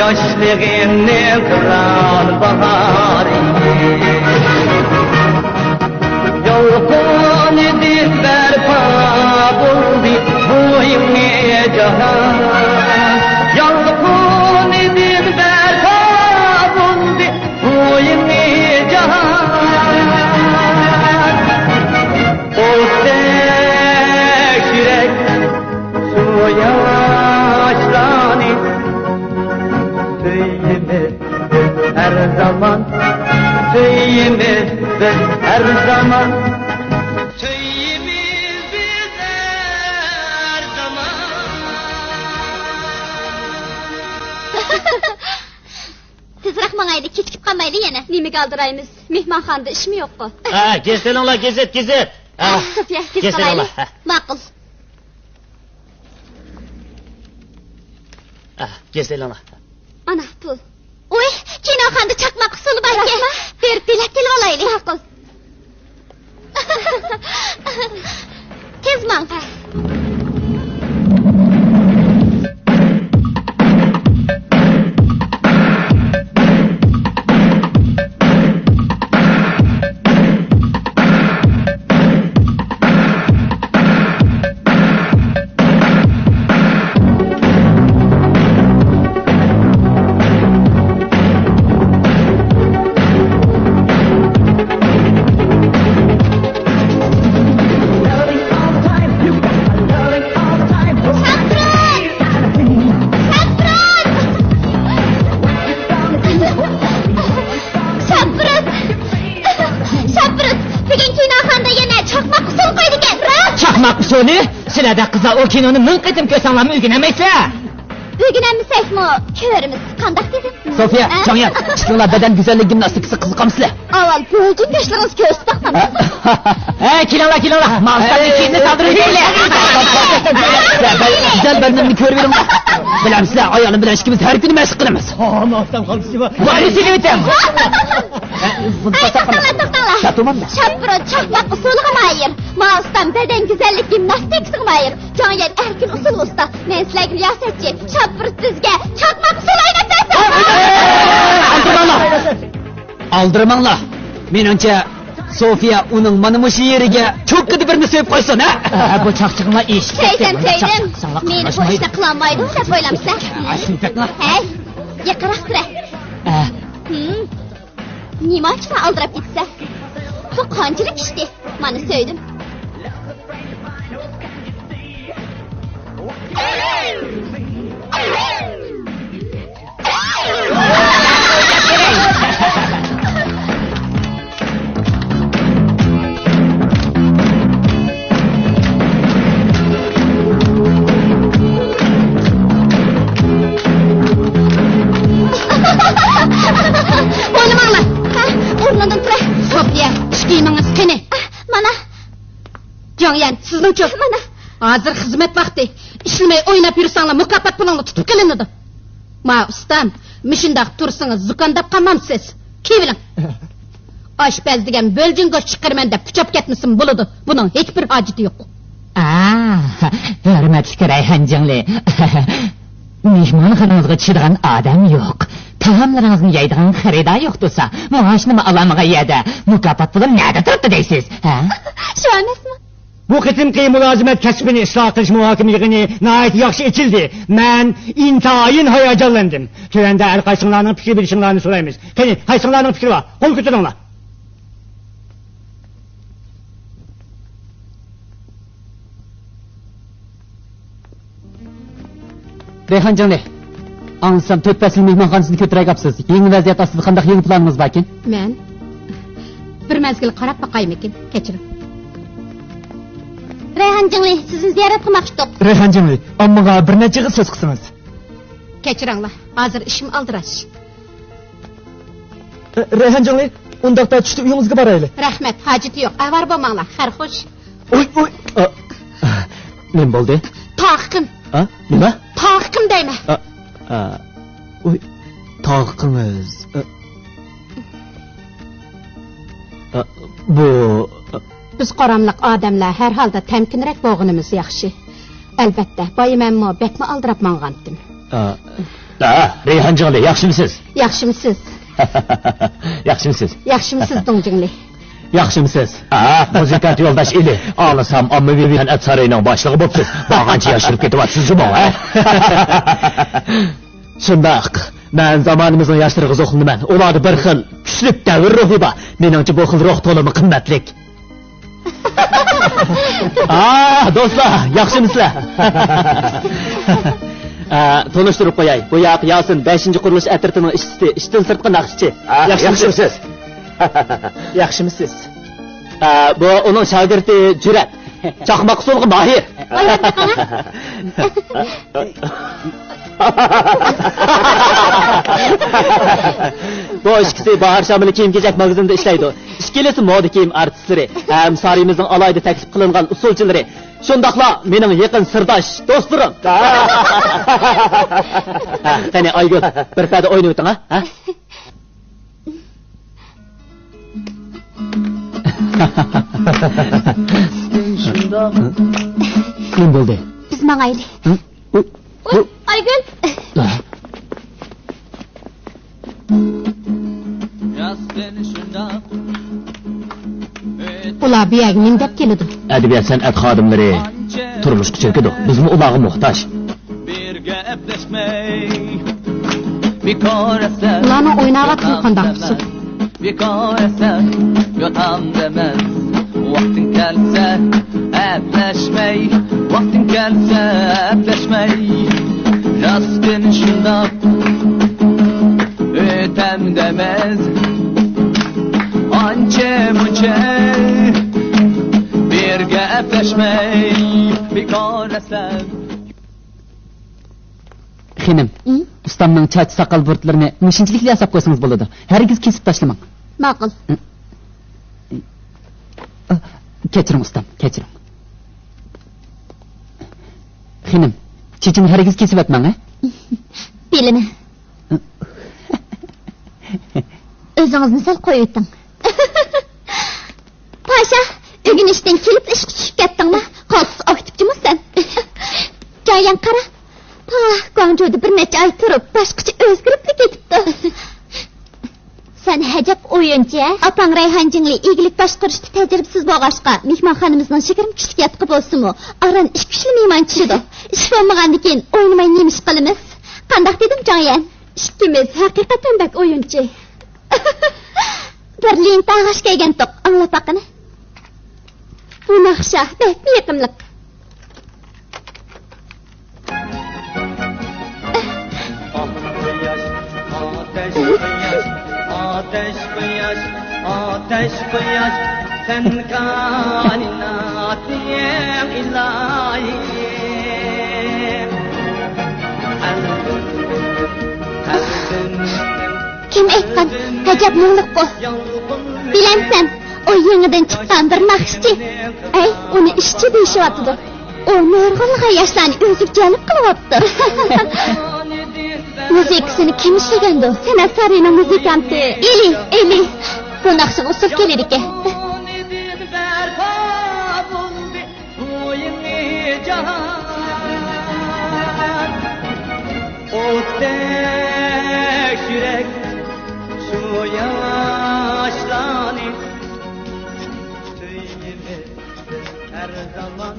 yoshligimni qirar bahori yolqin dilber buldi bo'yimni jahon yolqin dilber buldi bo'yimni jahon o'tdek yurak yaşlanı Tüyümüz her zaman Tüyümüz her zaman Tüyümüz her zaman Tezroq mangaydi, kechikib qolmaydi yana. Nima qaldiraymiz? Mehmonxonada ishmi yo'q-ku? Ha, kelsinlar, gezet. Sofiya, tez qolaylik. Ma'qul. Kelsinlar. Ana pul. Oy, kinoxonada chaqmoq usuli bor ekan. Berib belak kelib olaylik. Ma'qul. Tez mangfa. Söyle, silada kızlar o kinonu mınk etim kösanlarımı ülgünemeysizler. Ülgünemesek mi? Körümüz, kandak dedim. Sofya, Canyan, çıkınlar beden güzellik gimnastikisi kızıkamsızlar. Aval, buldun yaşlarınız köstü takmam. Kinala, mağazdan bir kendine saldırı değil. Güzel benimle körüverim var. Bilem sizler, ayağını bilen işkimiz her günü meşgul kılımız. Mağazdan kalmışı var. Vali seni bitem. Ay, toktala. Şapro, çakmak usulü hayır. Mağazdan beden güzellik gimnastikisi hayır. Canyan erkin usul usta. Mensler riyasetçi. Şapro düzge. Çakmak usul oynatarsın. Aldırmanla. Men önce Sofya onun manımışı yerige çok kötü birini söyleyip koysun ha. Bu çakçıkla iş. Teyzem. Meni bu işte kılanmaydı da söylemişler. Hey, yakarak süre. Nima için aldırıp gitse? Bu kancılık işte. Bana söyledim. Canyan, sizning cho'p. Mana. Hozir xizmat vaqti. Ishlamay o'ynab yursanglar, mukofot pulingni tutib kelinadi. Ma ustam, mishindaq tursangiz zukandab qolmamsiz. Keviling. Oshpaz degan bo'ljin go'sht chiqarman deb puchab ketmasin bo'ladi. Buning hech bir hojati yo'q. Hurmatli Rayhonjongli. Mehmonxonamizga tushadigan odam yo'q. Taomlaringizni yeydigan xaridor yo'q bo'lsa, maoshni alamga yedi. Mukofot puli nada turibdi deysiz? Shu emasmi? Bu qitimki mülazimet kesbini ıslah qilish muhokama yig'ini nəhayət yaxşı içildi. Mən intayin hayacanlandım. Tövəndə əl qaysınlarının fikir bilişinlərini sorayımız. Qani, qaysınlarının fikri var. Qol götürünlər. Rayhonjongli, ansam 4 fasl mehmonxonasini ko'taray qapsiz. Yangi vaziyat ostida qanday yangi planimiz bor ekan? Men bir mezgil qarab baqayım ekan. Kechiring. Rayhonjongli, sizni ziyorat qilmoqchidik. Rayhonjongli, ammaga bir necha qil so'z qilsangiz. Kechiringlar. Hozir ishim aldirash. Rayhonjongli, undaqda tushdi uyingizga boraylik. Rahmat, hojati yo'q. Avar bo'lmanglar. Xar xo'sh. Oy. Nima bo'ldi? Taqim. Nima? Taqim deyman. Oy, taqimiz. Bu Biz qoramliq odamlar har holda tamkinroq bo'lganimiz yaxshi. Albatta, boyimammo bekmi aldirab mangandim. Reyhan Cıngli, yaxshimisiz? Yaxshimisiz? Yaxshimisiz? Yaxshimisiz, Dongjingli? Yaxshimisiz? Muzikant yo'ldosh Eli, olisam ommaviy san'at saroyining boshlig'i bo'psiz. Bag'ancha yashirib ketyapsiz-ku, ha? Shundoq. Men zamonimizning yoshlariga zo'xliman. Ularda bir xil kuchli davr ruhi bor. Meningcha bu xil ruh to'limi qimmatlik. Do'stlar, yaxshimisizlar? Tanıştırıp qo'yay. Bu yoq Yasin 5-qurilish atritining ishchisi, ishdan sirtqi naqshchi. Yaxshimisiz? Yaxshimisiz? Bu uning shogirdi Jurat. Chaqmoq usulga mahir. Bu ikkisi bahar shamili kiyim-kechak magazinida ishlaydi. Ikkilisi moda kiyim artistlari, ham sarayimizning alayda taklif qilingan usulchilari. Shundaqla mening yaqin sirdosh do'stlarim. Qani Aygul, bir pada o'ynab o'ting, ha? Kim bo'ldi? Biz mangayli. Aygül. Ular bu yerga nindab keladi? Adabiyot san'at xodimlari turmushga chekadi. Bizmi ularga muhtoj. Ularning o'ynayotgan qanday qilsin? Bekor eser, yotam demez. Vaktin gelse, hepleşmey. Vaktin gelse, hepleşmey. Rastın şunda, ötem demez. Ançe muçe, birge hepleşmey. Bekor eser. Xenim, ustamning chach saqal burtlarini mushinchilikli yasab qo'ysangiz bo'ladi. Hargiz kesib tashlamang. Ma'qul. Kechiring ustam, kechiring. Xenim, chechini hargiz kesib atmang, ha? Belini. O'zingizni sal qo'yib o'ting. Paşa, o'gin ishdan kelib ish tushib ketdingmi? Qolsiz aktivchimisan? Joyan qara. Guangzhou'da bir necha ay turib, boshqacha o'zgarib ketibdi. Sen hajab o'yinchi, opang Rayhon Jingli igilik boshqarishda tajribasiz bo'lg'ashqa, mehmonxonamizning shigirim kuchli yatqi bo'lsa-mu, aran ish kuchli mehmon tushidi. Ish bo'lmagandan keyin o'ynamay nemish qilamiz. Qandoq dedim Joyan? Ikkimiz haqiqatan bak o'yinchi. Bir lenta g'ash kelgan to'q, anglab baqini. Bu naqsha bak yoqimli. Ateş kıyaş, ateş kıyaş, sen kainatın ilahi. Kim aytgan? Ajab muңлык bu. Bilemsen, o yenidan chiqqan bir naqshchi. Ay, uni ishchi deyishyapti. O nurg'unga yoshlarni o'zi jalb qilyapti. Muzikasini kim ishlagandi? San'at saroyining muzikanti Eli. Bu naqshga usul kelar ekan. Otek yürek şu yaşlanı Tüyümüz her zaman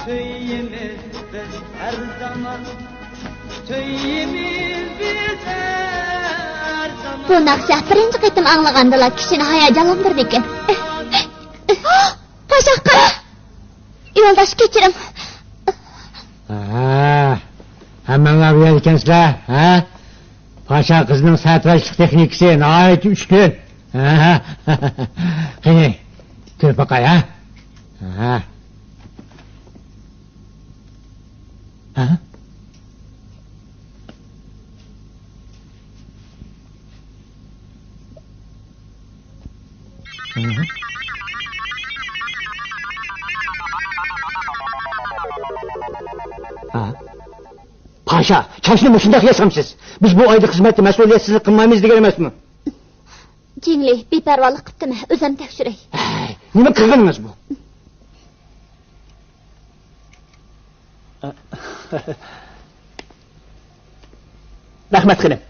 Tüyümüz her zaman Tüyümüz her zaman Bu naqsha birinchi qitim anglagandilar kishini hayajonlantirdi ekan. Paşa qara. Yo'ldosh kechiring. Hammanglar uyal ekansizlar, ha? Paşa qizning sartrashlik texnikasi nihoyat ushkun. Qani, ko'rib boqay, ha? Paşa, çarşını şundaq yasamsiz. Biz bu ayda xizmatni mas'uliyatsizlik qilmaymiz degan emasmi? Jingli beparvolik qilibdimi? O'zim tekshiray. Nima qilganingiz bu? Rahmat qiling.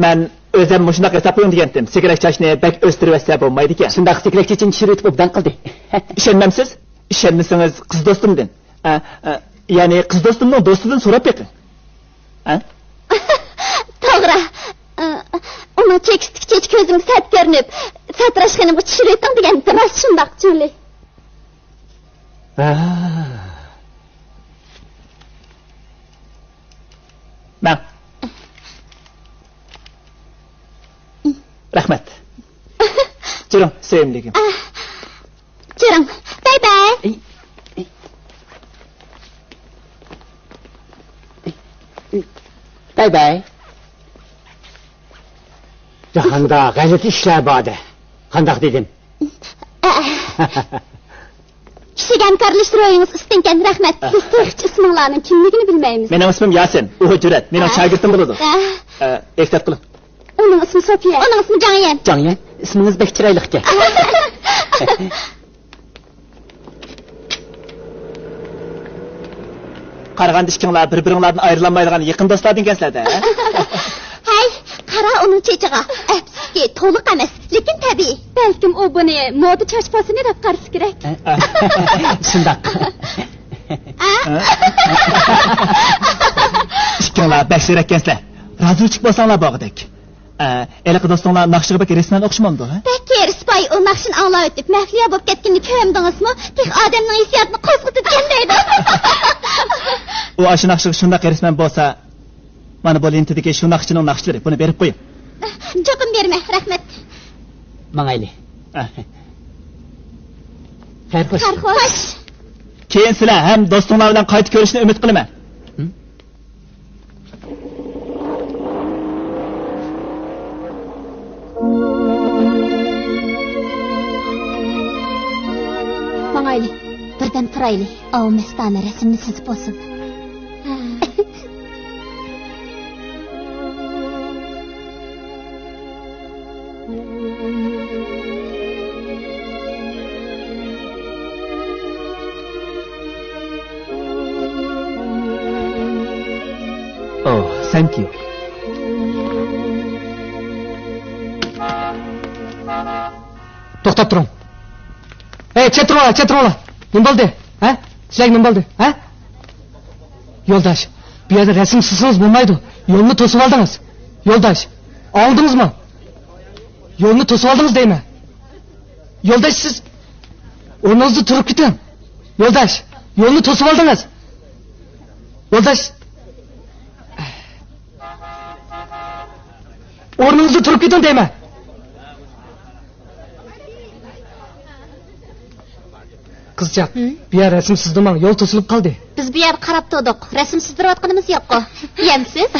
Men o'zim mushunaq hesab qo'ying degandim. Sigaret chashni bak o'stirib etsa bo'lmaydi ekan. Shundaq sigaret chechini tushirib obdan qildi. Ishonmamsiz? Ishonmasangiz qiz do'stimdan. Ya'ni qiz do'stimning do'stidan so'rab beqing. To'g'ri. Uni chekistik ko'zim sat ko'rinib, satrashganimga tushirayotding degan rost shundoq Juli. Rahmat. Juring, sevimligim. Juring. Bye bye. Bye bye. Jahanda g'alati ishlar borda. Qandaq dedim. Kishiga hamkorlashtirishingiz istingan rahmat. Biz texnik ismlarning kimligini bilmaymiz. Mening ismim Yasin, u Hujrat. Mening shogirdim bo'ladi. Ehtiyot qiling. Uning ismi Sofiya. Uning ismi Jangyan. Jangyan, ismingiz bek chiroyli ekan. Qarag'anda ishkinglar bir-biringlardan ayrilanmaydigan yaqin do'stlar degensizlar-da. Hay, qara uning chechiga. Afsuski, to'liq emas, lekin tabiiy. Balkim u buni moda chashpasini deb qarasa kerak. Shundaq. Ishkinglar bashir ekansizlar. Razilchik bo'lsanglar bog'idek. Eliq do'stinglar naqshiga bak resmen o'qishmamdi, ha? Bekir Spy o naqshini anglab o'tib, mahliya bo'lib ketganini ko'mdingizmi? Tek odamning hissiyotini qo'zg'atadigan deydi. U ash naqshiga shunday resmen bo'lsa, mana bu lentadagi shu naqshining naqshlari, buni berib qo'ying. Jo'qim berma, rahmat. Mangayli. Xayr xo'sh. Xayr xo'sh. Keyin sizlar ham do'stinglar bilan qaytib ko'rishni umid qilaman. Mangayli, birdan turayli. O mastona rasmni sizib olsin. Oh, thank you. To'xtab turing. Chetrola. Nima bo'ldi? Ha? Sizlarga nima bo'ldi? Ha? Yo'ldosh, bu yerda rasm chizsangiz bo'lmaydi. Yo'lni to'sib oldingiz. Yo'ldosh, oldingizmi? Yo'lni to'sib oldingiz deyman. Yo'ldosh, siz o'rningizda turib keting. Yo'ldosh, yo'lni to'sib oldingiz. Yo'ldosh, o'rningizda turib keting deyman. Qizcha, bu yer rasm sizdiman, yo'l to'silib qoldi. Biz bu yer qarab turdik. Rasm sizdirayotganimiz yo'q-ku. Yemsiz?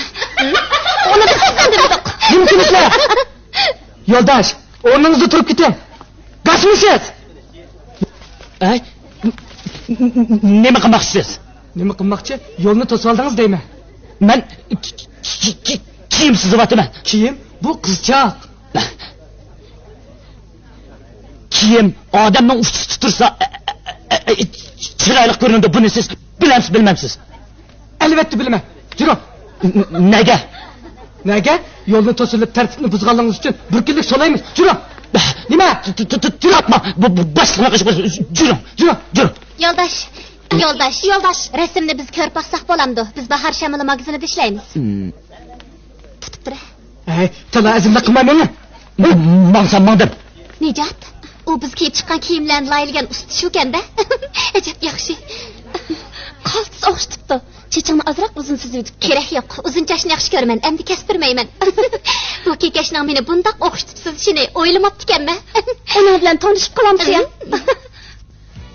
Uni biz sizdirdik. Mumkinliklar. Yo'ldosh, o'rningizda turib keting. Qasmisiz? Nima qilmoqchisiz? Nima qilmoqchi? Yo'lni to'sib oldingiz deyman. Men kiyim sizyapman. Kiyim? Bu qizchaq. Kiyim odamning ustida tutursa chiroyli ko'rinadi. Buni siz bilmamsiz? Albatta bilaman. Juro. Nega? Yo'lni to'silib tartibni buzganligingiz uchun bir kunlik so'laymiz. Juro. Nima? Turapma. Bu boshqa ish bo'lsa. Juro. Yo'ldosh. Rasmni biz ko'rib baqsaq bo'lamdi. Biz Bahar Shamoli magazinida ishlaymiz. Tutib tur. Tala azimda qilma meni. Mangdim. Nijat, u biz kiyib chiqqan kiyimlarni layilgan usti shu-kanda. Ajab yaxshi. Qaltis o'xshatibdi. Chechingni azroq uzun sizib kerak yo'q. Uzun chashni yaxshi ko'raman, endi kestirmayman. Bu kekashning meni bundoq o'xshatibsiz, shuni o'ylamabdi ekanman. Uning bilan tanishib qolamsiz-ya?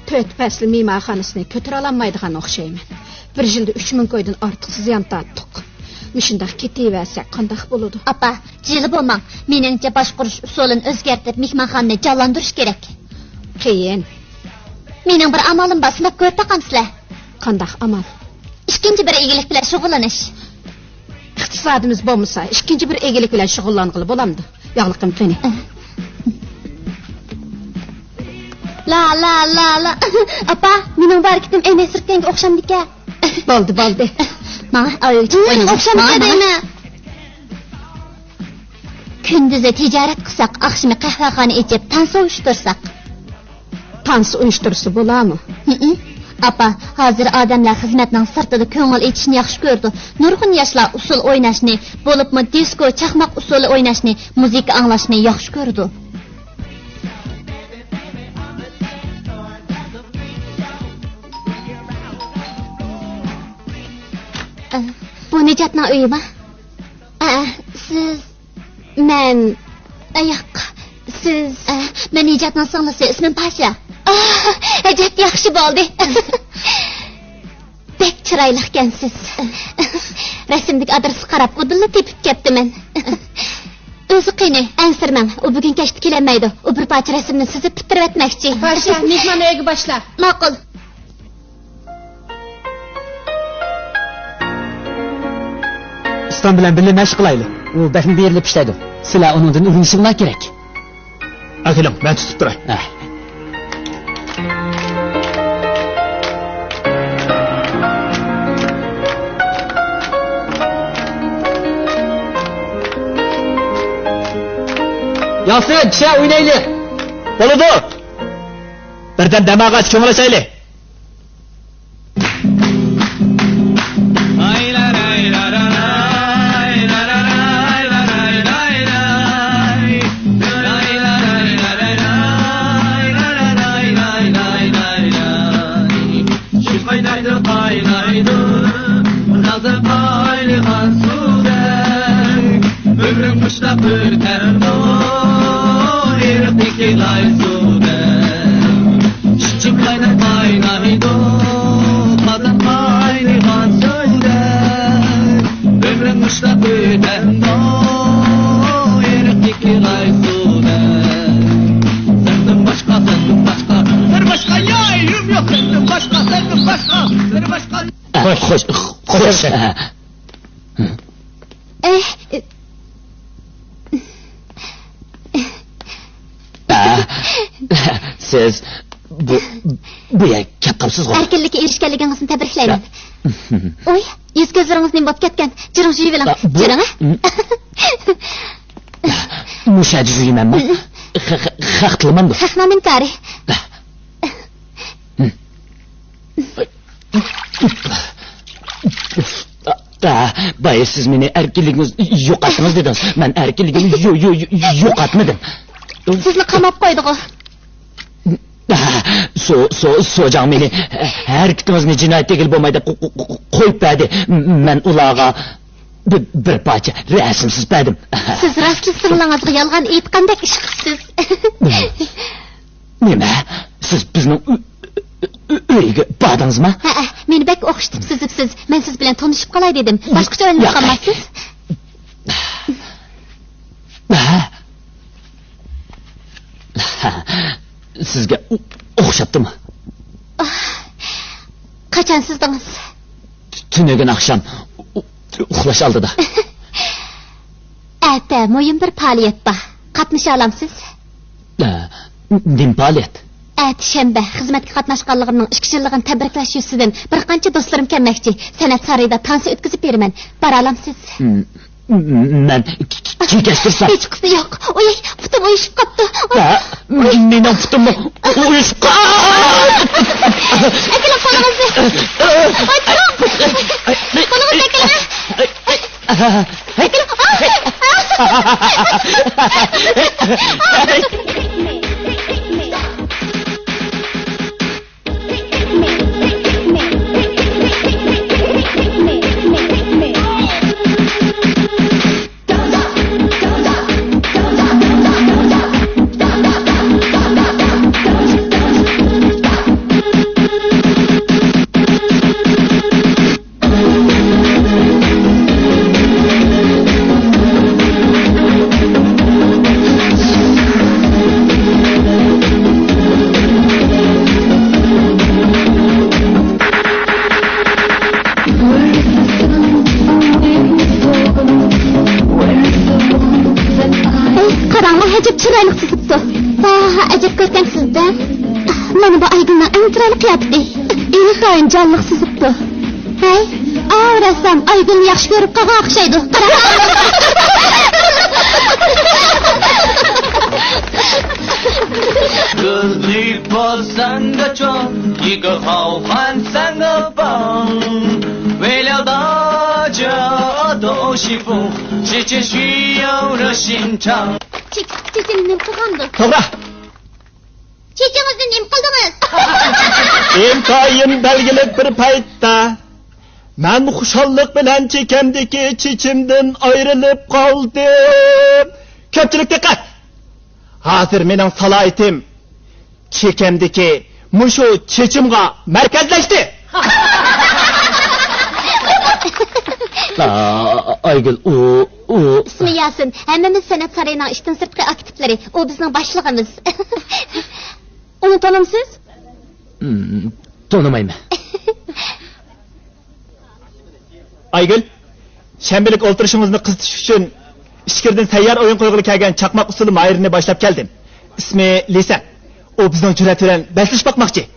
To'rt fasl mehmonxonasini ko'tara olmaydigan o'xshayman. Bir yilda 3000 ko'ydan ortiq ziyon tortdik. Shundoq ketaversa qanday bo'ladi? Apa, jili bo'lmang. Meningcha boshqarish usulini o'zgartirib mehmonxonani jonlantirish kerak. Keyin mening bir amalim bor, sinab ko'rib taqamsizlar. Qanday amal? Ikkinchi bir egilik bilan shug'ullanish. Iqtisodimiz bo'lmasa, ikkinchi bir egilik bilan shug'ullanqili bo'lamdi. Yog'liqim qani. La. Apa, mening barkitim enesirkanga o'xshamdika. Bo'ldi. Bana okşamaya deyme. Gündüzü ticaret kısak, akşamı kahvehane içip tansı uyuştursak. Tansı uyuşturusu bola mı? Apa, hazır adamlar hizmetinin sırtıda köngül etişini yaxşı gördü. Nurgun yaşlar usul oynaşını, bolup mu disko, çakmak usulü oynaşını, müzik anlaşını yaxşı gördü. Bu Necat'ın öyi mi? Siz... Men... Siz... Men Necat'ın sığlısı, ismim Paşa. Ecep yaxşı boldu. Bek çıraylıqkensiz. Resimdik adresi qarab, udullu tepip kepti men. Özü qini, ensirmem. O bugün keşti kelemeydi. O bir parça resimni sizip bitirip etmekçi. Paşa, mehman öyle başla. Maqul. İslam bilen birle meşgul aylı. O bekini bir yerle pişteydi. Sila onundan ürünüşünler gerek. Akılım, ben tutup duray. Yasir, şey oynaylı. Boludu! Birden demağa kömüleşeyli. Hoş. Siz bu ya kapqapsız qo'y. Erkinlikka erishganligingizni tabriklayman. Oy, yuz ko'zlaringiz nim bo'lib ketgan. Jiring juyib oling. Jiring. Mushaji juymanmi? Haqliman bu. Haqnamin kari. Bayır siz beni erkinliğiniz yo'qotdingiz dediniz. Ben erkinliğimi yo'qotmadim. Sizni qamab qo'ydi-ku. So'jang meni her ikkingizni jinoyat tegil bo'lmaydi qo'yib berdi. Men ularga bir parcha rasmsiz berdim. Siz rostli singlingizga yolg'on aytgandek ish qilsiz. Nima? Siz bizning uyga bordingizmi? Meni bek o'xshatibsiz siz. Men siz bilan tanishib qolay dedim. Boshqacha o'ylanib qolmaysiz? Sizga o'xshatdimi? Qachon sizdingiz? Tunagan oqshom uxlash oldida. Ata, mo'yin bir faoliyat bor. Qatnasha olamsiz? Nim faoliyat? Shanba xizmatga qatnashganligimning 2 yilligini tabriklash yuzidan bir qancha do'stlarim kelmoqchi. San'at saroyida tansi o'tkazib beraman. Bora olamsiz? Men kechtirsa. Hech qisi yo'q. Oy, putim uyushib qopti. Mening putim uyushib qopti. Akalam qo'lingizni. Oy, turing. Qo'lingizni akalam. Acep görken sizde. Bana bu aygınlar en tıraylı kıyafeti. İyi hain canlık sızıptı. Hey, rəssam Aygül'ü yaxşı görüb qağa axşaydı. Kızlık bolsan da çok, yıkı havhansan da bang. Velada da o şifu, şişe şuyav rışın çang. Çeçim nem qılğandı? To'g'ri. Çeçimizni nem qıldınız? İntayın belgilek bir paytda men xushallik bilan chekimdagi chechimdan ayrilib qoldim. Ko'pchilik diqqat. Hozir mening salohiyim chekimdagi mushu chechimga markazlashdi. Aygül, İsmi Yasin. Hemmemiz Sanat Sarayı'nın işten sırtqı aktifleri. O bizim başlığımız. Onu tanımsız? tanımayım. Aygül, shanbalik o'ltirishimizni qizitish uchun ichkirdan tayyor o'yin qo'yg'ili kelgan chaqmoq usuli mayirini boshlab keldim. İsmi Lisan. O bizning jur'at bilan baslish bakmoqchi.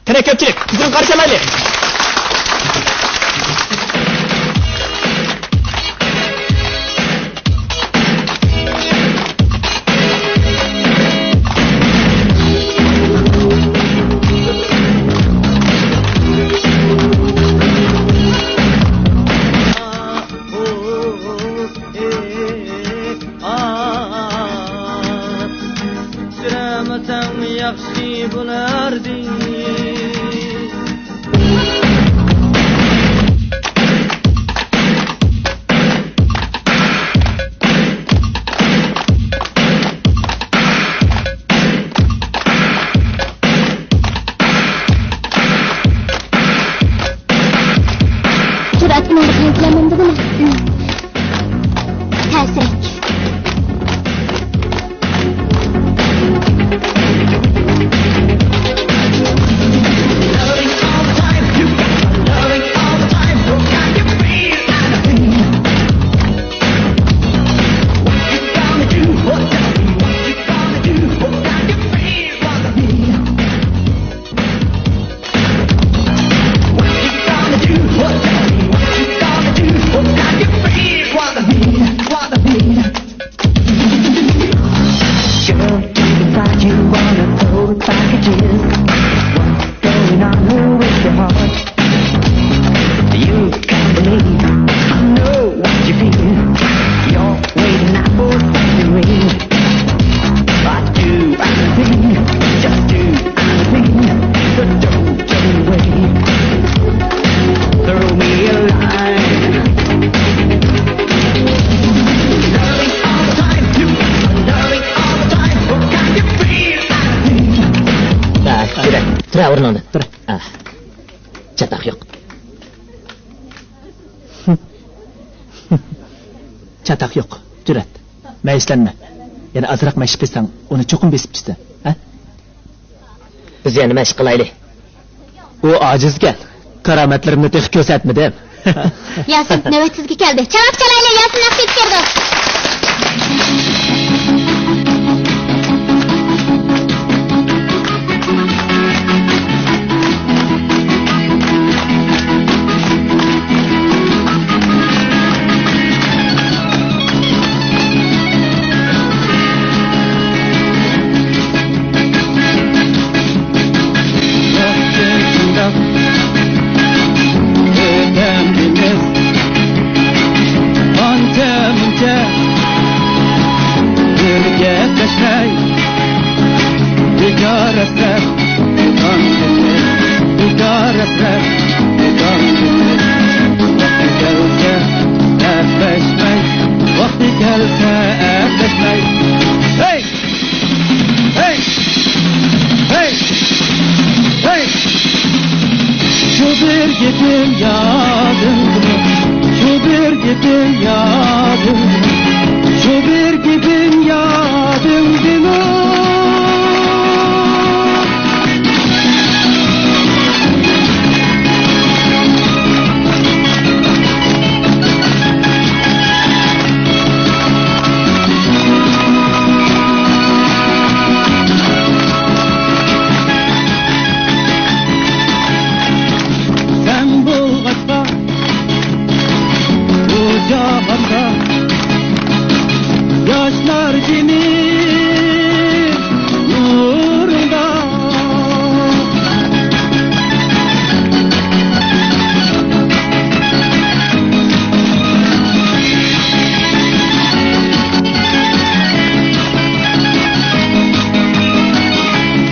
Qani ko'pchilik, bizni qarshilaylik. Süramasam yaxshi bo'lardi. Suratını yüklememdi mi? Tersek. Tura o'rningda, tura. Chataq yo'q. Chataq yo'q. Jur'at. Mayislanma. Yana azroq mashq qilsang, uni cho'qim besib chiqdi. Ha? Biz yana mashq qilaylik. U ojizgan. Karomatlarimni tek ko'rsatmadim. Yasin navbat sizga keldi. Chavab chalaylik, Yasin naqd keldi. anda yaşlar kimi nurunda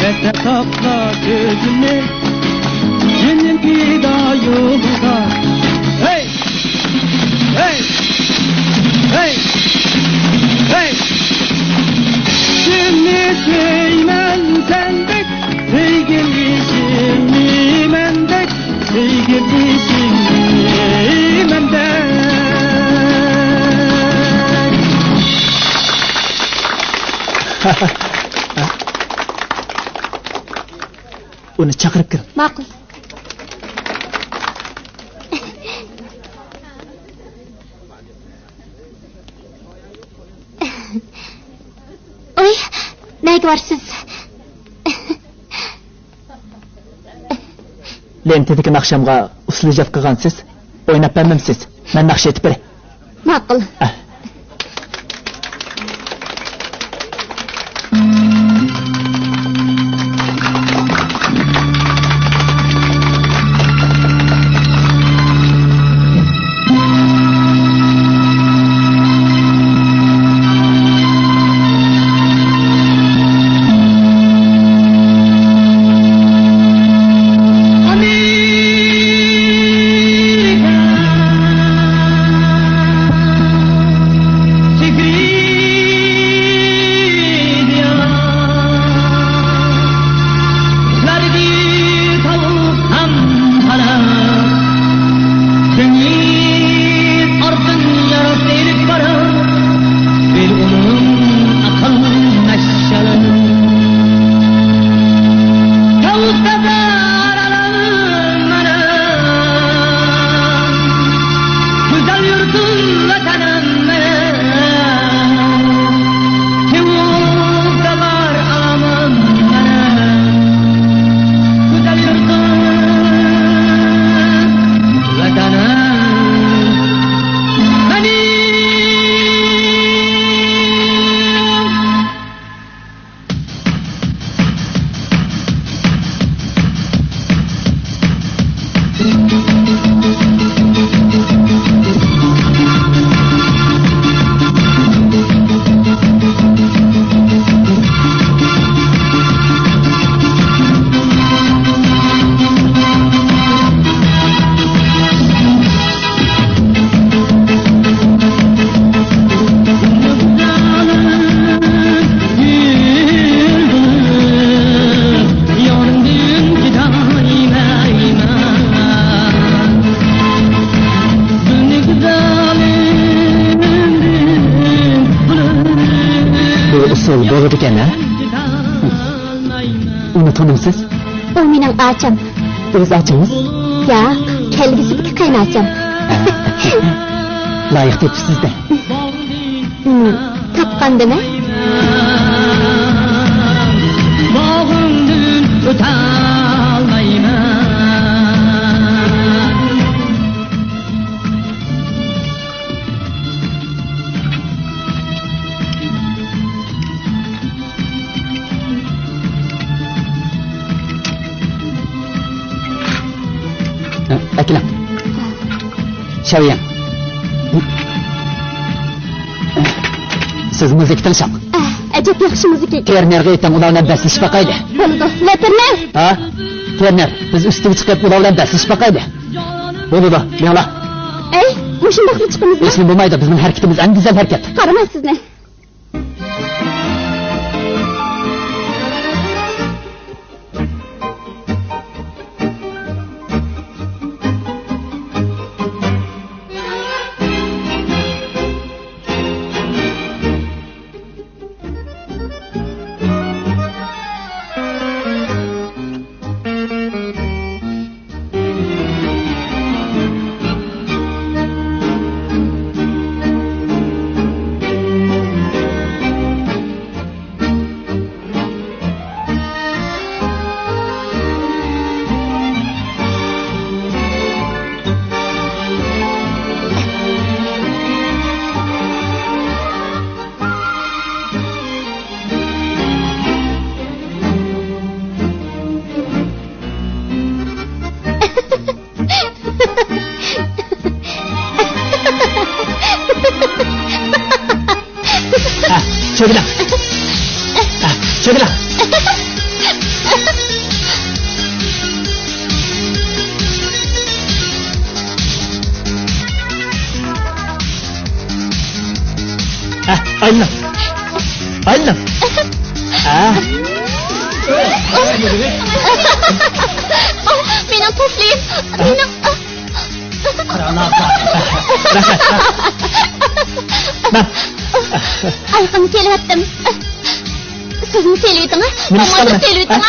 Vete kapla gözünü Senin pida yolunda Hey! Hey! Hey! Hey! Şimdi seymen sendek Sevgilisin mendek Sevgilisin mendek Onu çağırıp kır. Ma'qul. Oy, nega borsiz? Lentedeki akşamga usul ijod qilgansiz, o'ynab bermamsiz. Men naqsh etib beray. Ma'qul. Bo'ladi ekan-a? Uni tanimsiz? U mening ocham. O'z ochingiz? Yo'q, kelgusidagi qaynacham. Loyiq tepsiz-da. Topqandimi? Bağımdın ötalmayman Akilem. Şaviyem. Siz müzik tilshaq. Ajab yaxshi musiqa. Ternerga aytdim, ular bilan baslashib baqaydi. Bo'ldi. Veteriner. Ha? Terner, biz ustiga chiqib ular bilan baslashib baqaydi. Bo'ldi, menglar. Ey, mushundoq chiqimizmi? Hech bo'lmaydi, bizning harakatimiz eng go'zal harakat. Qaraman sizni. Çökülen. Çökülen. Aynen. Aynen. Benim tuflim. Benim... Ayqım selyaptim. Sizmi seliyordingiz? Mamamni seliyordingiz?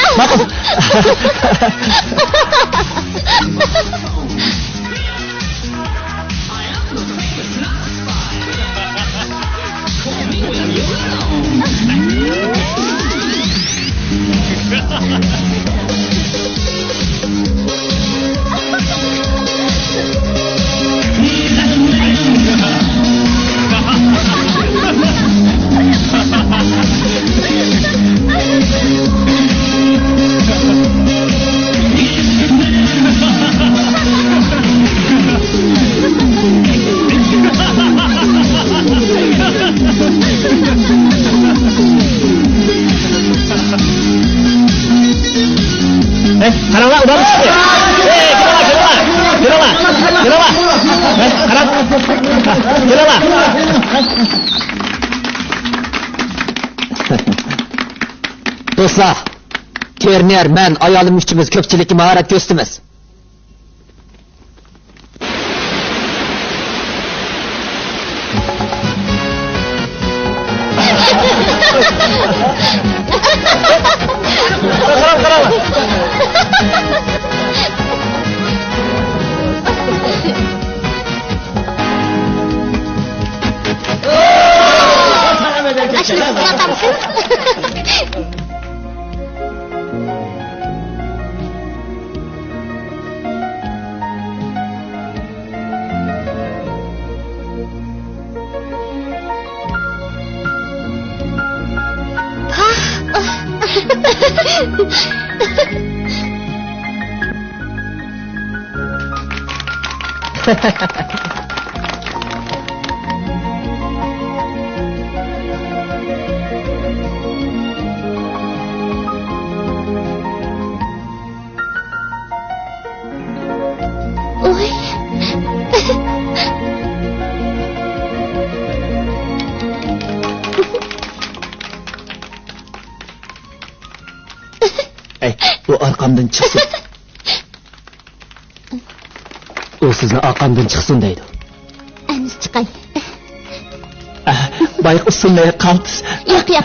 Karanlar ulan çıktı. Gel Karan. Dostlar, Terner, men, ayolum üçümüz köpçülükki maharet göstimiz. Bu arkamdan çıksın. O sizni arkamdan çıksın deydi. Aniz çıkay. Bayık usulmaya kaldı. Yok.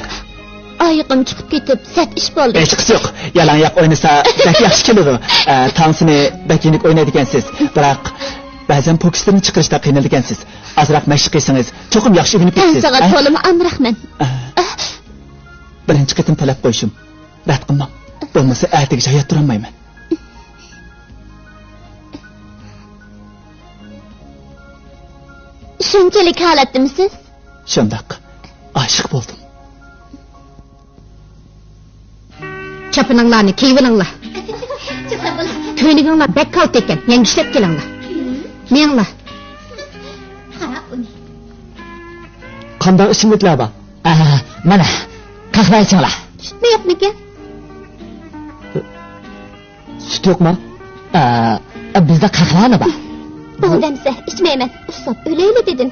Ayıqım çıkıp ketip, sət iş boldu. Çıkısı yok. Yalan yak oynasa bek yaxşı keledi. Tansini bekinik oynaydigansiz. Biroq ba'zan pokistini chiqarishda qiynalgansiz. Azroq mashq qilsangiz, cho'qim yaxshi o'rganib ketasiz. Tansaga to'lim amraqman. Birinchi qitim talab qo'yishim. Rad qilmam. Bo'lmasa ertaga hayot turolmayman. Shunchalik holatdimisiz? Shundoq. Aşık bo'ldim. Çapınыңlarni kiyininglar. Köynüğünglar bek kalt ekan, yangislab kelinglar. Meninglar. Qanday ichimliklar bor? Mana, qahva ichinglar. Sütmi yo'qmikan? Süt yo'qmi? Bizda qahvani bor. Bo'ldimsa, ichmayman. Usop o'layli dedin.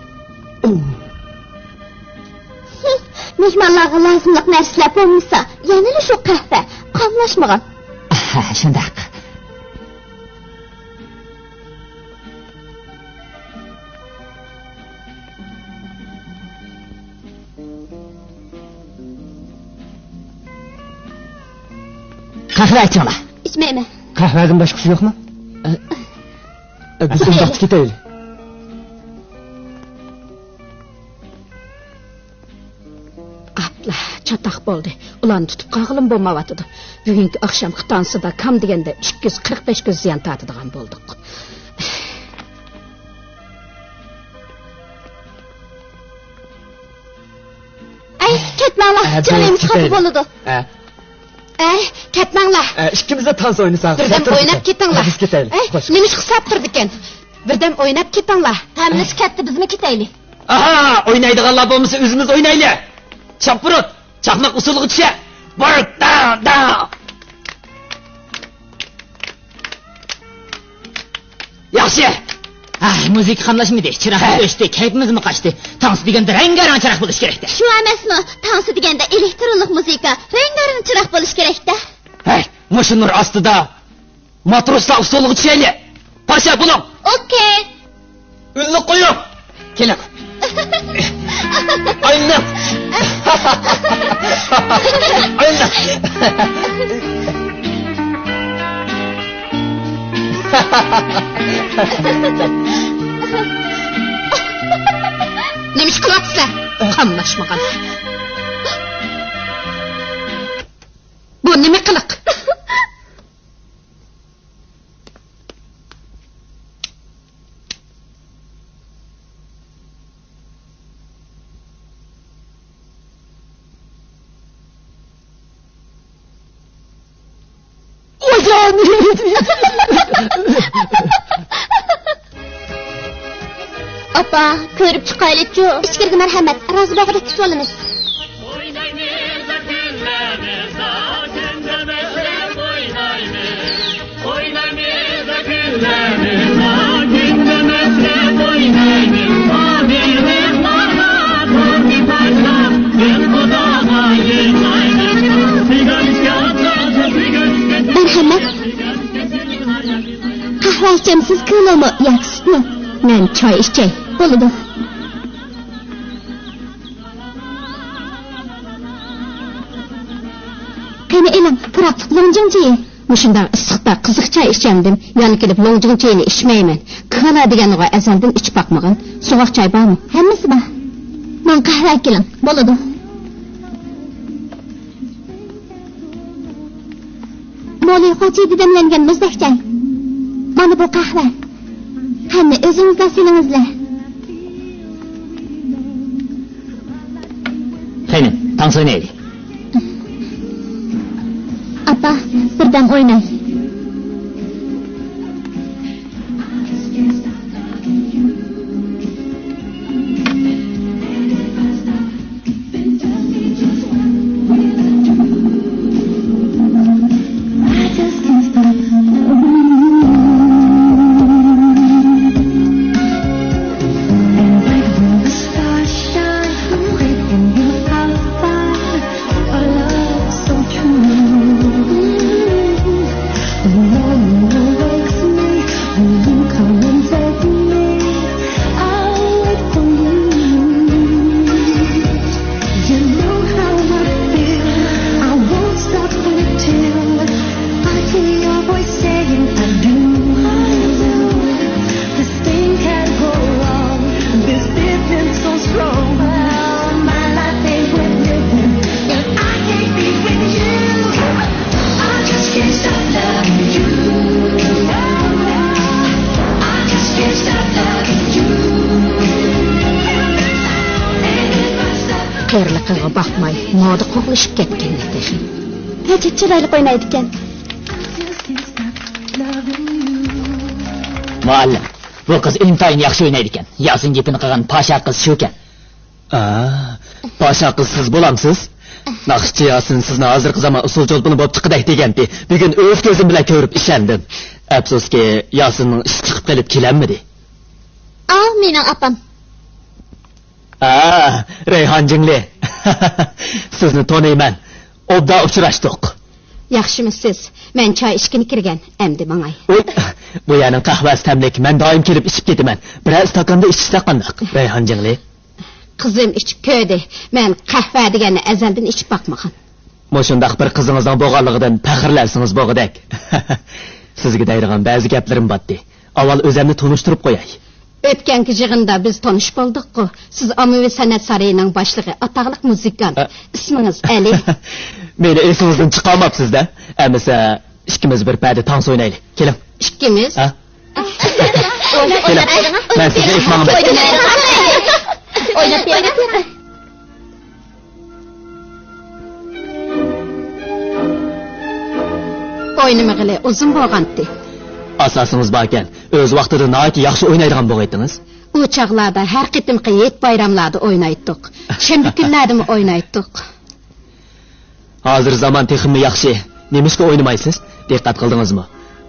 Mehmonlarga lozimliq narsalar bo'lmasa, yana shu qahva qamlashmagan. Shundoq. Qahva ichinglar. Ichmayman. Qahvadan boshqasi yo'qmi? Biz undaqda ketaylik. Apla, çataq bo'ldi. Ularni tutib qolg'ilim bo'lmayotdi. Bugungi oqshom Xitansida kam deganda 245 ko'z ziyon tortadigan bo'ldik. Ay, ketmanglar. Jonim chiqib bo'ladi. Ketmanglar. İkimiz de tans oynasak. Birdam o'ynab ketinglar. Biz ketaylik. Nima ish hisob turdi ekan? Birdam o'ynab ketinglar. Hammasi katta, bizmi ketaylik. Aha, oynaydiganlar bo'lmasa o'zimiz oynayli. Chapurut, chaqmoq usuliga tusha. Bor, da. Yaxshi. Müzik qamlashmidi, chiroq o'chdi, kayfimizmi qochdi. Tansi deganda rang-rang chiroq bo'lish kerak-da. Shu emasmi? Tansi deganda elektronlik musiqa, rang-rang chiroq bo'lish kerak-da. Hey, mushu nur ostida matroslar usuliga tushayli. Pasha buning. Okey. Unni qo'yib. Keling. Ayna. Ayna. Nima ish qilyapsizlar? Qamlashmagan. Bu nima qiliq? Opa, ko'rib chiqaylik-ku. Ichkirga marhamat, rozi bog'ida kutib olamiz. Marhamat. Qahva ichimsiz ko'lami yoki sutmi? Men choy ichay. Bo'ladi. Qani elim, qiraqliq lonjingchi. Mushunda issiqda qiziq choy ichamdim. Yana kelib lonjing choyini ichmayman. Kola deganiga azaldan ichib baqmagan. Sovuq choy bormi? Hammasi bor. Men qahva keling. Bo'ladi. Moli qochida demlangan muzdek choy. Mana bu qahva. Qani o'zingizdan selingizlar. Qani, tansi o'ynaylik. Apa, birdam o'ynay. Qiyirliqiga baxmay, moda qo'g'lishib ketgan edi. Necha chiroyli o'ynaydi ekan. Muallim, bu qiz intayin yaxshi o'ynaydi ekan. Yasin gapini qilgan pasha qiz shu ekan. Pasha qiz siz bo'lamsiz? Naqshchi Yasin sizni hozirgi zamon usul cho'lpini bo'lib chiqdi degandi. Bugun o'z ko'zim bilan ko'rib ishlandim. Afsuski, Yasinning ishi chiqib qolib kelamidi? Mening opam. Rayhon jingli. Sizni taniyman. Obda uchrashdik. Yaxshimisiz? Men choy ichgani kirgan, endi mangay. Bu yana qahvasi tamlik. Men doim kelib ichib ketaman. Biroz stakanda ichsa qandoq? Rayhon jingli. Qizim ichib ko'rdi. Men qahva deganni azaldan ichib baqmagan. Moshundaq bir qizingizning bo'lganligidan faxrlansangiz bo'g'idak. Sizga deydigan ba'zi gaplarim botdi. Avval o'zimni tanishtirib qo'yay. O'tganki yig'inda biz tanishib qoldik-ku. Siz Ommaviy san'at saroyining boshlig'i, ataqliq muzikant. Ismingiz Ali. Meni esingizdan chiqolmabsiz-da. Amisa ikkimiz bir payda tans o'ynaylik. Keling. Ikkimiz? Keling. Men sizga aytmoqman. O'ynab bering. O'ynamag'ili uzun bo'lgandi. Asosimiz bor ekan. O'z vaqtida nihoyat yaxshi o'ynaydigan bo'g'aydingiz. O çağlarda her qitimqi yet bayramlarda oynaytdık. Şenbik günlerde mi oynaytdık? Hozir zaman texmi yaxshi. Nemishga o'ynamaysiz? Diqqat qildingizmi?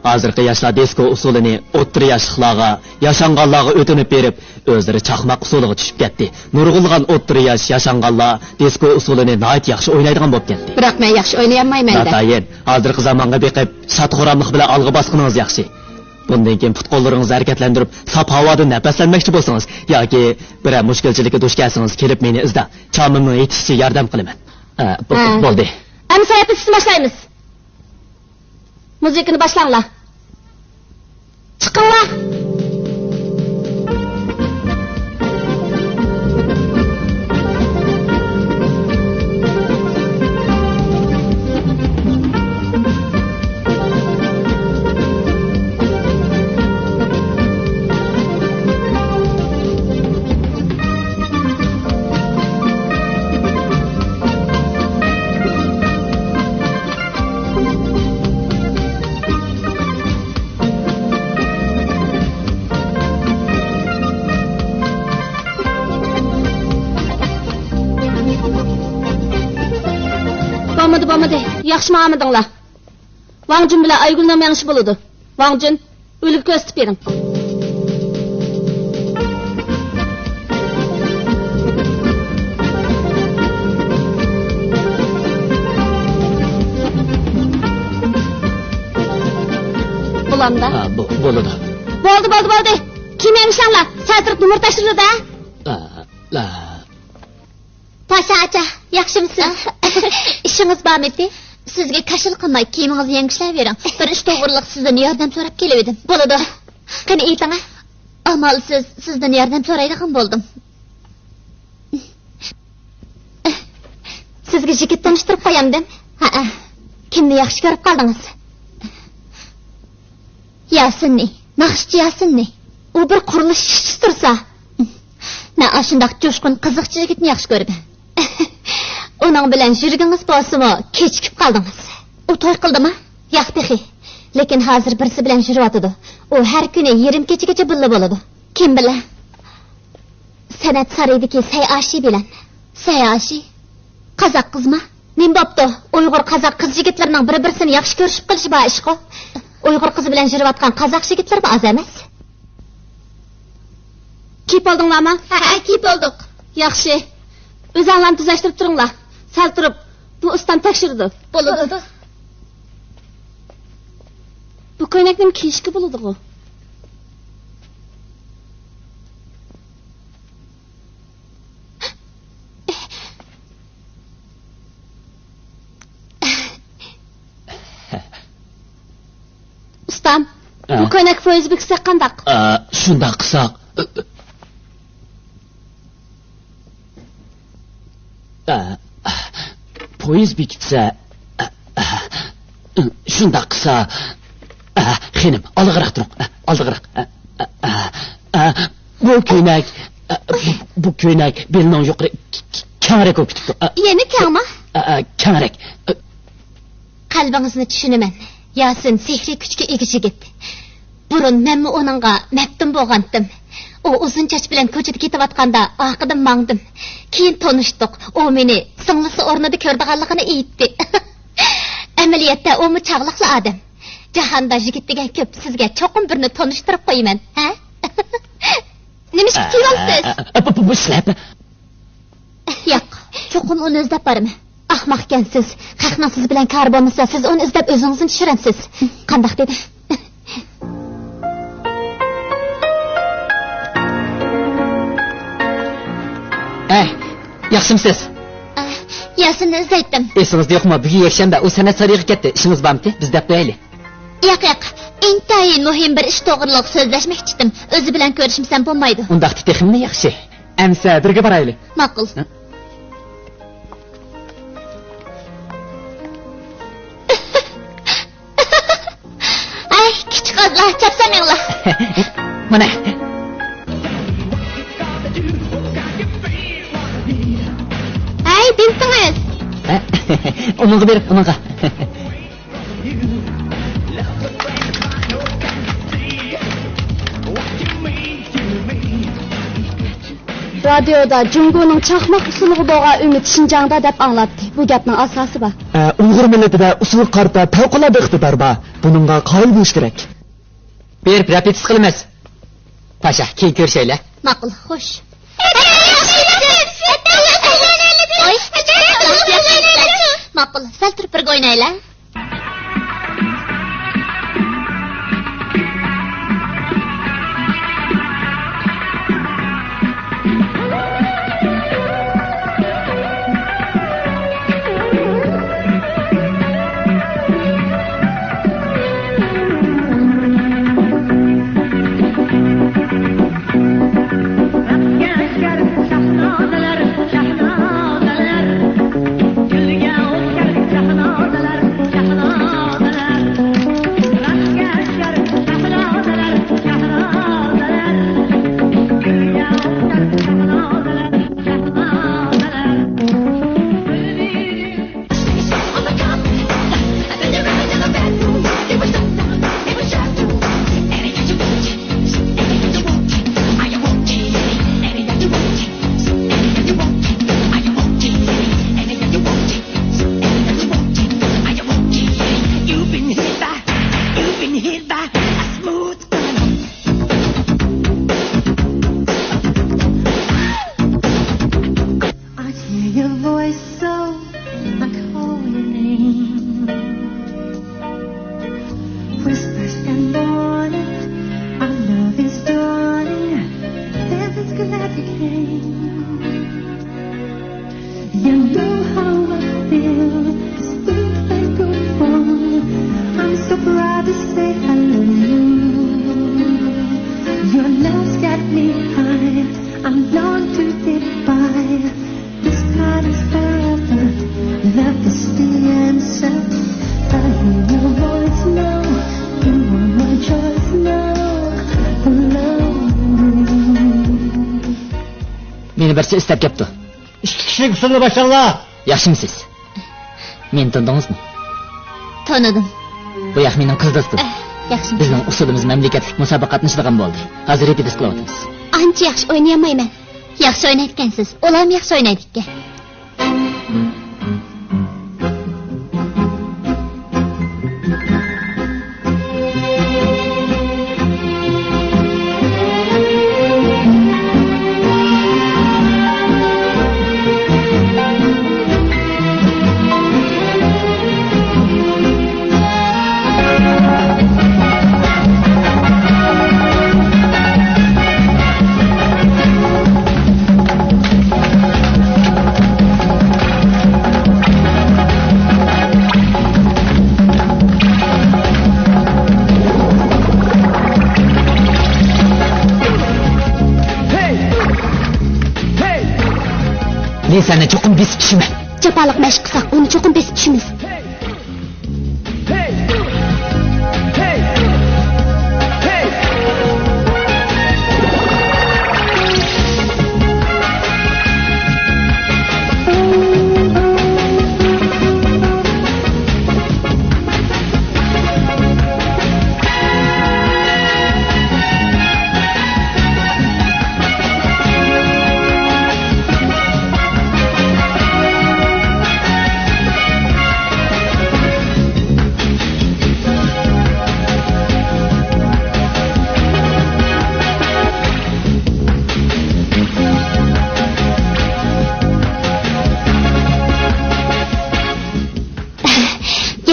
Hozirgi yoshlar disko usulini o'ttir yoshliqlarga, yashanganlarga o'tinib berib, o'zlari chaqmoq usuliga tushib ketdi. Nurg'ulg'an o'ttir yosh yashanganlar disko usulini nihoyat yaxshi o'ynaydigan bo'lib ketdi. Biroq men yaxshi o'ynayolmayman-da. Natayin, hozirgi zamonga beqib, shatxo'ramlik bilan olg'a bosqiningiz yaxshi. Bundan keyin put-qo'llaringizni harakatlantirib, sap havoda nafaslanmoqchi bo'lsangiz yoki bir mushkulchilikka duch kelsangiz, kelib meni izla. Chomimni yetishicha yordam qilaman. Bo'ldi. Amsa yapıp siz başlayınız. Müzikini başlanla. Çıkınla. Bağmadı. Yaxşı mağamıdınla. Vaڭjun bile Aygül'den yanlış buludu. Vaڭjun, ölüp göstip yerin. Bulamda? Boludu. Boldu. Kim yemişlerle? Sazırıp numur taşırdı da? Paşa aça, yaxşımısın? İşiniz bağmeti? Sizge kaşılık kılmay kiyiminizi yengişler verin. Bir iş doğruluk sizden yardım sorap gelemedim. Boludu. Kani iyi sana? Amalsız sizden yardım soraydıqım boldum. Sizge jigit tanıştırıp koyamdım. Kimni yaxşı görüp kaldınız? Yasinni, naqshchi Yasinni. O bir qurilish ishchisi tursa. Na ashundaq jo'shqin qiziqchi yigitni yaxshi ko'rdi. Uning bilan yurgingiz bo'lsa-mu, kechikib qoldingiz. U to'y qildimi? Yo'q texi. Lekin hozir birisi bilan yuryotdi. U har kuni yarim kechagacha billa bo'ladi. Kim bilan? San'at saroyidagi Sayashi bilan. Sayashi? Qozoq qizmi? Nim bo'pti? Uyg'ur qozoq qiz yigitlarining bir-birini yaxshi ko'rishib qilishi bor ish-ku. Uyg'ur qizi bilan yurayotgan qozoq yigitlar mi az emas? Kiyip oldinglarmi? Ha, kiyip oldik. Yaxshi. O'zinglarni tuzashtirib turinglar. Sal turib, bu ustam tekshirdi. Bo'ladi. Bu ko'ylakni kiyishga bo'ladi-ku. Ustam, bu ko'ylak foiz biksa qandaq? Shunda qilsak. Poyiz bekitsa shunda qilsa xenim oldiqroq turing, oldiqroq. Bu ko'ylak belning yuqori kengroq bo'lib ketdi. Yana kengmi? Kengroq. Qalbingizni tushunaman. Yasin sehriy kuchga ega yigit. Burun menmi onunga maftun bo'lgandim. O uzun chaç bilan ko'chada ketayotganda orqadan mangdim. Keyin tanishdik. O meni singlisi o'rnida ko'rdiganligini aytdi. Amaliyotda u mu chaqliqli odam. Jahonda yigit degan ko'p, sizga cho'qim birni tanishtirib qo'yaman, ha? Nima qilyapsiz? Bu slap. Yo'q, cho'qim uni izlab borman. Ahmoq ekansiz. Haqni siz bilan kar bo'lmasa, siz uni izlab o'zingizni tushirasiz. Qandoq dedi? Yaxshimisiz? Yasinni izlaydim. Esingizda yo'qmi? Bugun yakshanba u san'at saroyiga ketdi. Ishingiz bormi? Biz deb qo'yaylik. Yo'q. Intayin muhim bir ish to'g'riliq so'zlashmoqchi edim. O'zi bilan ko'rishimsam bo'lmaydi. Unda texnikni yaxshi. Amsa birga boraylik. Ma'qul. Ay, kichik qizlar, chapsaminglar. Mana. Ay, dinsingiz. Onunga berib, onunga. Radyoda Cungu'nun çakmak usuluğu boğa ümit Şinjan'da dep anlattı. Bu gapning asosi bor. Uyg'ur millatida usul qarta favqulodda iqtidor bor. Buningga qoyil bo'lish kerak. Berib repetis qilamiz. Pasha, keyin ko'rishaylar. Ma'qul, xo'sh. Ma'qul, sal turib birga o'ynaylar. Meni birisi istab kelibdi. 2 kishilik usulni boshanglar. Yaxshimisiz? Meni tanidingizmi? Tanidim. Bu yoq mening qiz do'stim. Yaxshi. Bizning usulimiz mamlakatlik musobaqa qatnashadigan bo'ldi. Hozir repetis qilyapmiz. Ancha yaxshi o'ynayolmayman. Yaxshi o'ynayotgansiz. Ular yaxshi o'ynaydi ekan. Seni çokum besib tushman. Chapaliq mashq qilsak, uni cho'qim besib tushimiz.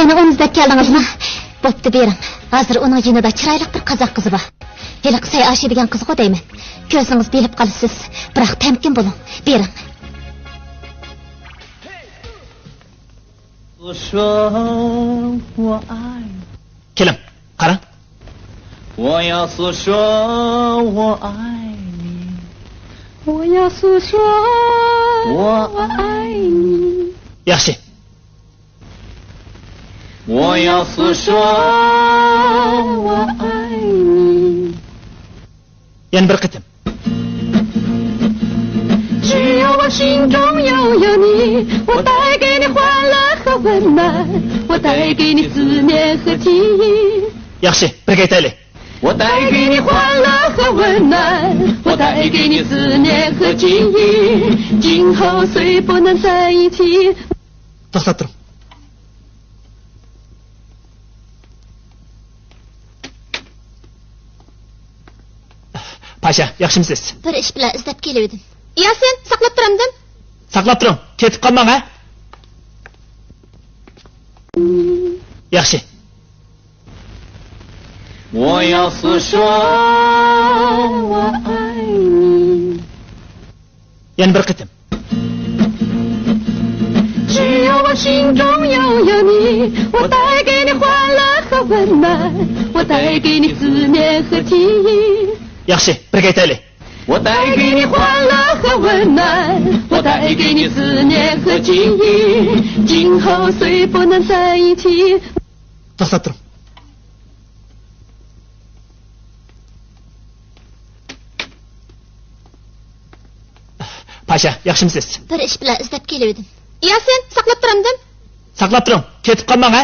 Yana o'ngizda keldingizmi? Bo'pti, bering. Hozir uning yonida chiroyli bir qozoq qizi bor. Hali qisay ashi degan qiz-ku deyman. Ko'zingiz bilib qolasiz. Biroq temkin bo'ling. Bering. Kelim, qarang. 我要诉说我爱你，我要诉说我爱你。 Yaxshi. 我要诉说我爱你。 Yana bir qitim. 只要我心中拥有你，我带给你欢乐和温暖，我带给你思念和记忆。 Yaxshi, birga aytaylik. 我带给你欢乐和温暖，我带给你思念和记忆，今后虽不能在一起。 to'xtab turing. Pasha, yaxshimisiz? Bir ish bilan izlab keluvdim. Ya sen saqlab turamdim. Saqlab turing, ketib qolmang, ha? Yaxshi. 我要诉说我爱你， Yana bir qitim. 只要我心中拥有你，我带给你欢乐和温暖，我带给你思念和记忆。 Yaxshi, birga aytaylik. 我带给你欢乐和温暖，我带给你思念和记忆，今后虽不能在一起。 To'xtab turing. Pasha, yaxshimisiz? Bir ish bilan izlab keluvdim. Ya sen saqlab turamdim. Saqlab turing, ketib qolmang, ha?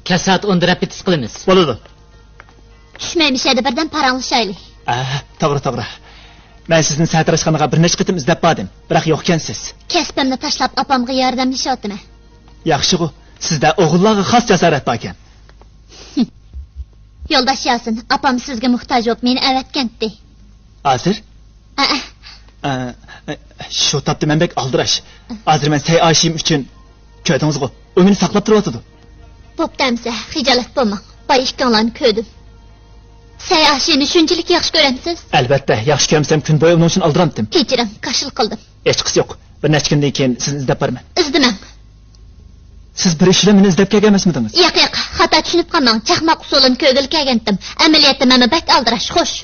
Kasat 10 repetitsiya qilamiz. Bo'ladi. Tushmaymish edi birdan paranglashaylik. To'g'ri. Men sizni satrashxonaga bir necha qitim izlab bordim, biroq yo'q ekansiz. Kasbimni tashlab opamga yordamlashyapman. Yaxshi-ku, sizda o'g'illarga xos jasorat bor ekan. Yo'ldosh Yasin, opam sizga muhtoj bo'lib meni avatgandi. Hozir? Shu topda menbek aldirash. Hozir men say oshim uchun ko'rdingizku, o'ngini saqlab turyotdi. Bo'ptamsa, xijolat bo'lmang. Boy ikkovlarni ko'rdim. Say oshini shunchalik yaxshi ko'ramsiz? Albatta, yaxshi ko'rsam kun bo'yi uning uchun aldiramdim. Kechiring, qashil qildim. Hech qisi yo'q. Bir necha kundan keyin sizni izlab boraman. Izdimang. Siz bir ishla meni izlab kelgan emasmidingiz? Yo'q, xato tushunib qolmang. Chaqmoq usulini ko'gil kelgandim. Amaliyotda meni bak aldirash, xo'sh.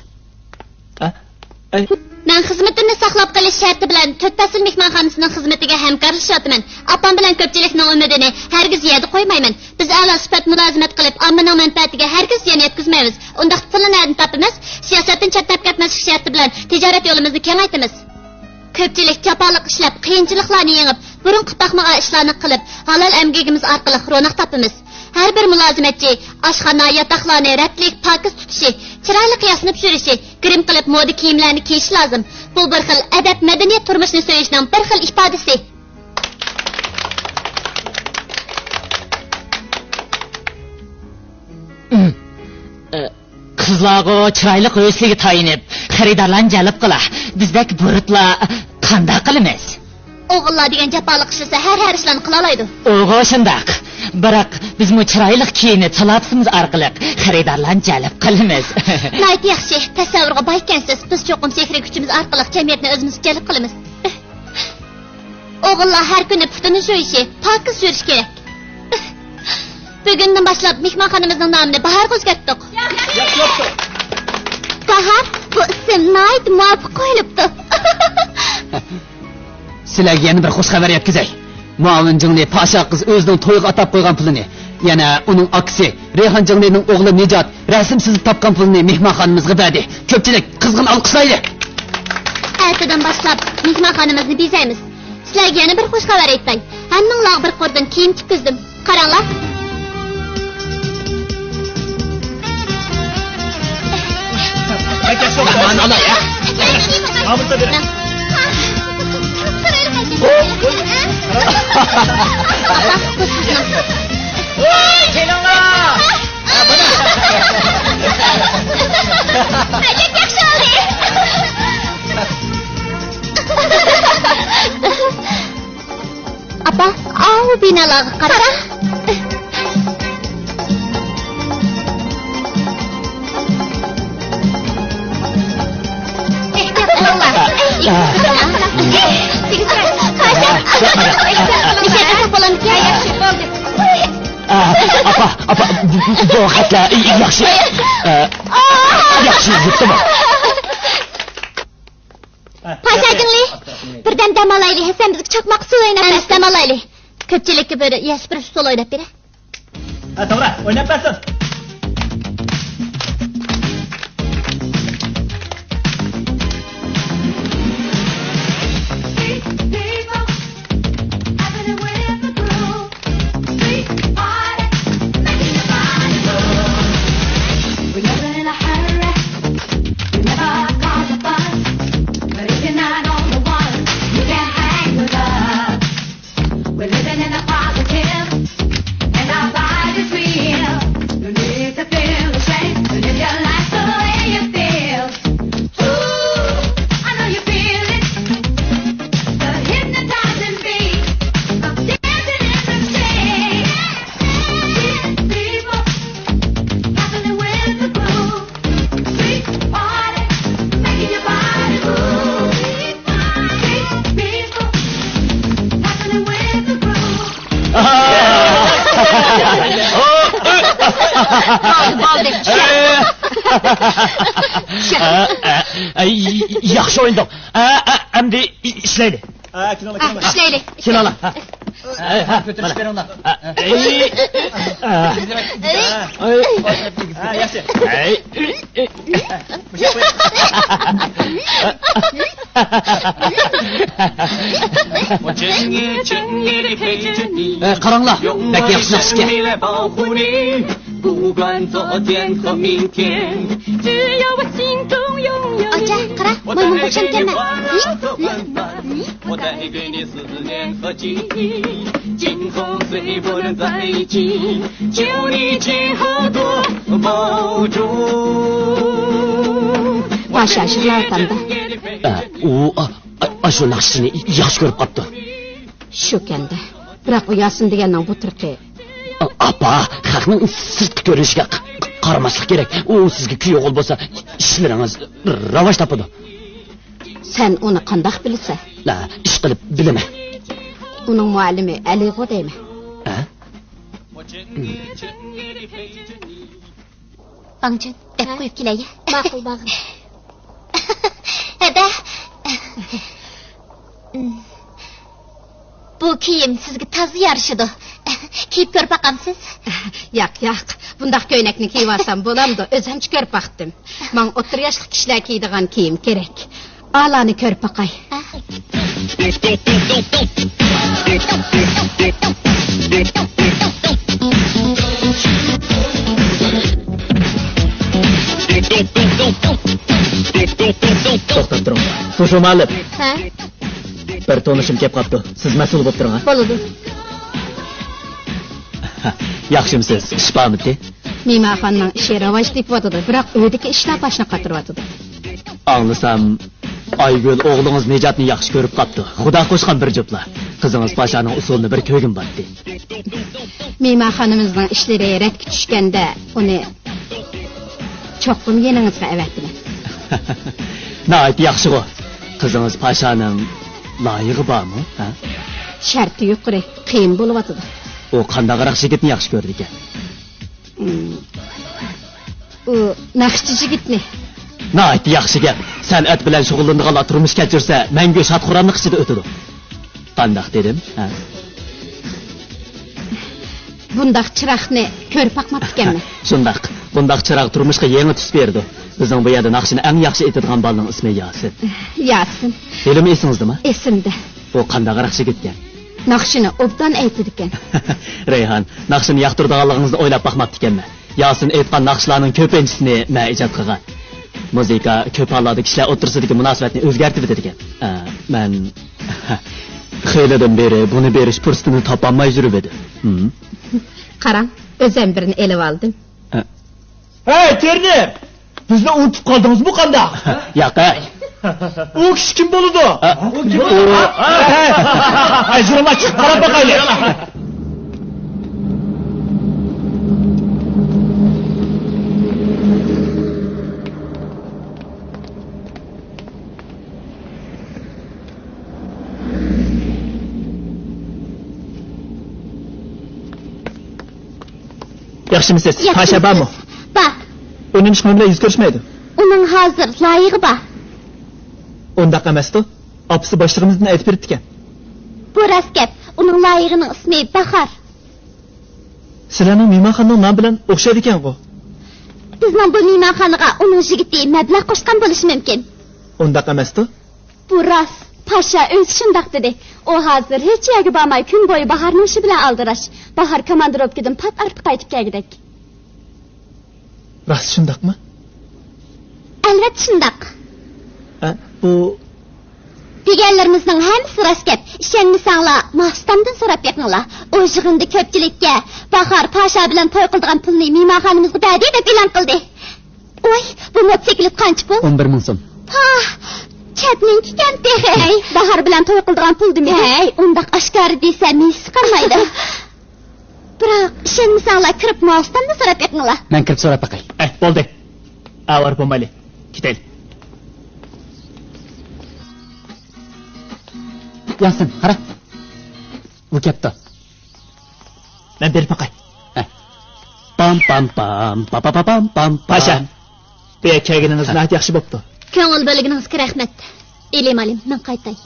Men xizmatimni saqlab qolish sharti bilan To'rtfasl mehmonxonasining xizmatiga hamkorlashyapman. Opam bilan ko'pchilikning umidini hargiz yerda qo'ymayman. Biz a'lo sifat mulozimat qilib, ommaning manfaatiga hargiz ziyon yetkazmaymiz. Unda pulni nerdan topamiz? Siyosatdan chetdan ketmaslik sharti bilan tijorat yo'limizni kengaytamiz. Ko'pchilik jafoliq ishlab, qiyinchiliklarni yengib, burunqi taqmagan ishlarni qilib, halol emgagimiz orqali ro'naq topamiz. Har bir mulozimatchi oshxona yotoqlarni ratlik, pokiz tutishi, chiroyli qiyosinib yurishi, grim qilib moda kiyimlarni kiyish lozim. Bu bir xil adab, madaniyat turmushni so'yishning bir xil ifodasi. Qizlarga chiroyli qo'yisligiga tayinib, xaridorlarni jalb qila. Bizdagi burutlar qanday qilamiz? O'g'illar degan jafoliq ishlasa har ishlarni qila oladi. O'g'il shundoq. Biroq biz bu chiroyli kiyimni talabimiz orqali xaridorlarni jalb qilamiz. Nayt yaxshi, tasavvurga boy ekansiz. Biz cho'qim sehriy kuchimiz orqali jamiyatni o'zimizga jalb qilamiz. O'g'illar har kuni putini so'yishi, pokiz yurish kerak. Bugundan boshlab mehmonxonamizning nomini Bahorga o'zgartdik. Bahor, bu ism Nayt muvofiq qo'yilibdi. Sizlarga yana bir xush xabar yetkazay. Muavin Jingli Pasha qiz o'zining to'yiga atab qo'ygan pulini, yana uning aksi Rayhon Jinglining o'g'li Nijot rasmsiz topgan pulini mehmonxonamizga berdi. Ko'pchilik qizg'in olqishlaydi. Ertadan boshlab mehmonxonamizni bezaymiz. Sizlarga yana bir xush xabar aytay. Hammanglar bir qo'rdan kiyim tikkizdim. Qaranglar. Aman Allah ya. Hamurda bir. Kelinglar. Ajak yaxshi oldi. Apa, binolarga qara. Apa, bu xatlar yaxshi. Yaxshi yetdimi? Pasha Jingli, birdan dam olaylik. Hasan bizga chaqmoq suv o'ynab dam olaylik. Ko'pchilikka bir yaspir usul o'ynab bera. To'g'ri, o'ynab bersin. Yaxshi o'yindiq. Endi ishlaydi. ishlaylik. Kinolar. Ko'tirish beringlar. Yaxshi. Qaranglar, bak yaxshi naqshga. 不管昨天和明天，只要我心中拥有 Acha, 你。 qara, 我 maymun 带 qo'sham 给你 kelma. 欢乐和温暖，我带给你思念和记忆，今后虽不能在一起，求你今后多保重。 Baş aşırılar tamda. U shu naqshini yaxshi ko'rib qopti. Shu kanda. Biroq u Yasin deganning bu turqi. Apa, xalqning sirtqi ko'rishiga qaramaslik kerak. U sizga kuyov o'g'il bo'lsa, ishlaringiz ravoj topadi. Sen uni qandoq bilsa? La, ish qilib bilaman. Uning muallimi Aligo deymi? Ha? Bangchun, deb qo'yib kelay. Ma'qul bag'im. Ada. Bu kiyim sizga toza yarashadi. Kiyib ko'rib baqamsiz? Yo'q. Bundaq ko'ylakni kiyib olsam bo'lamdi. O'zim ko'rib baqdim. Men o'tir yoshli kishilar kiydigan kiyim kerak. Alani ko'rib baqay. To'xtab turing. Shu ma'lum. Ha? Bir tonishim kelib qopti. Siz mas'ul bo'lib turing. Bo'ladi. Yaxshimisiz? Ish bormi? Mehmonxonaning ishi rivoj tepadi, biroq uydagi ishlar boshni qotiryapti. Anglasam, Aygul o'g'lingiz Nejatni yaxshi ko'rib qopti. Xudo qo'shgan bir juftlar. Qizingiz Pashaning usulini bir ko'gin batdi. Mehmonxonamizning ishlari ratga tushganda uni cho'qim yeningizga avatdilar. Nayt yaxshi-ku. Qizingiz Pashaning loyig'i bormi? Ha? Sharti yuqori, qiyin bo'lyapti. U qandaqroq yigitni yaxshi ko'rdi ekan? U naqshchi yigitni. Nayt yaxshi gap. San'at bilan shug'ullanganlar turmush kechirsa, mangu shadxuronlik ichida o'tadi. Qandaq dedim? Ha? Bundaq chiroqni ko'rib baqmabdi ekanman. Shundaq. Bundaq chiroq turmushga yangi tus berdi. Bizning bu yerda naqshini eng yaxshi etadigan bolaning ismi Yasin. Yasin. Film esingizdami? Esimda. U qandaqroq yigit ekan? Naqshini obdan aytdi ekan. Rayhan, naqshini yoqtirganligingizni o'ylab baqmabdi ekanman. Yasin aytgan naqshlarning ko'pinchisini men ijod qilgan. Muzika ko'p hollarda kishilar o'tirsidagi munosabatni o'zgartirib ekan. Men xeylidan beri buni berish fursatini topolmay yurib edim. Qarang, o'zim birini elib oldim. Hey, Terni! Bizni unutib qoldingiz bu qanday? Yo'q. U kishi kim bo'ladi? U kim bo'ladi? Ay, jurma chiqib qarab boqaylik. Yaxshimisiz? Pasha bormi? Bor. Uning hech bilan yuz ko'rishmaydi. Uning hozir loyig'i bor. Undaq emas-ku. Opsi boshlig'imizdan aytib berdi ekan. Bu rost gap. Uning loyig'ining ismi Bahor. Sizlarning mehmonxonaning nomi bilan o'xshaydi ekan-ku. Bizning bu mehmonxonaga uning yigiti mablag' qo'shgan bo'lishi mumkin. Undaq emas-ku. Bu rost. Pasha o'zi shundoq dedi. U hozir hech yerga bormay kun bo'yi Bahorning ishi bilan aldirash. Bahor komandirovkadan pat arpa qaytib kelgidek. Rost shundaqmi? Albatta shundoq. Bu deganlarimizning hammasi rost gap. Ishonmasanglar, Mahstamdan so'rab beqinglar. U yig'inda ko'pchilikka Bahor Pasha bilan to'y qildigan pulni mehmonxonamizga berdi deb e'lon qildi. Oy, bu motosiklet qancha pul? 11 ming so'm. Ha, chatning kikandi. Hey, Bahor bilan to'y qildigan pul demi? Hey, undaq oshkora desa meni siqirmaydi. Biroq ishonmasanglar, kirib Mahstamdan so'rab beqinglar. Men kirib so'rab baqay. bo'ldi. Avar bo'lmayli. Ketaylik. Yasin, qara. Bu katta. Men berib baqay. Pam pam pam pam pam pam pam. Pasha. Bu yerga kelganingiz nihoyat yaxshi bo'pti. Ko'ngil bo'lganingizga rahmat. Elim, men qaytay.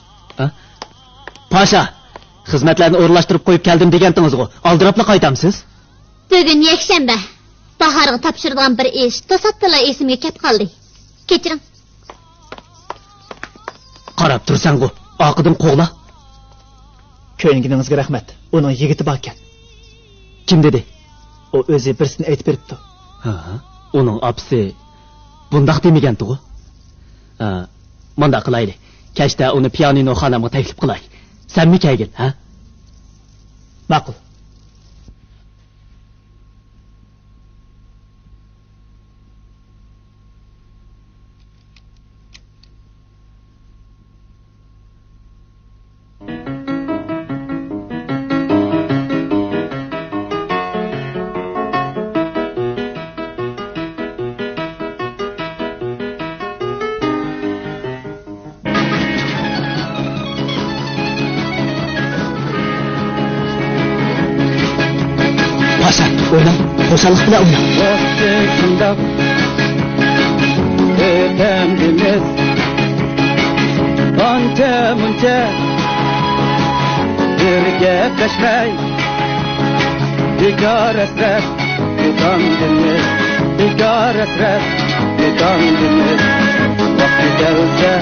Pasha, xizmatlarni o'rlashtirib qo'yib keldim degandingiz-ku. Aldirabla qaytamsiz? Bugun yakshanba. Bahorga topshirgan bir ish to'satdala esimga kelib qoldi. Kechiring. Qarab tursan-ku, oqidim qo'g'la. Ko'ngliningizga rahmat. Uning yigiti bor ekan. Kim dedi? O o'zi birsini aytib beribdi. Uning apsi bundaq demagan-ku. Manda qilayli. Kechda uni pianino xonamga taklif qilay. Senmi kelgin, ha? Ma'qul. Oyna, hoşallık bile oyna. Vaktiğinde ötemdiniz Anca munca bir gepleşmey Bekar esret utandınız Bekar esret utandınız Vakti gelse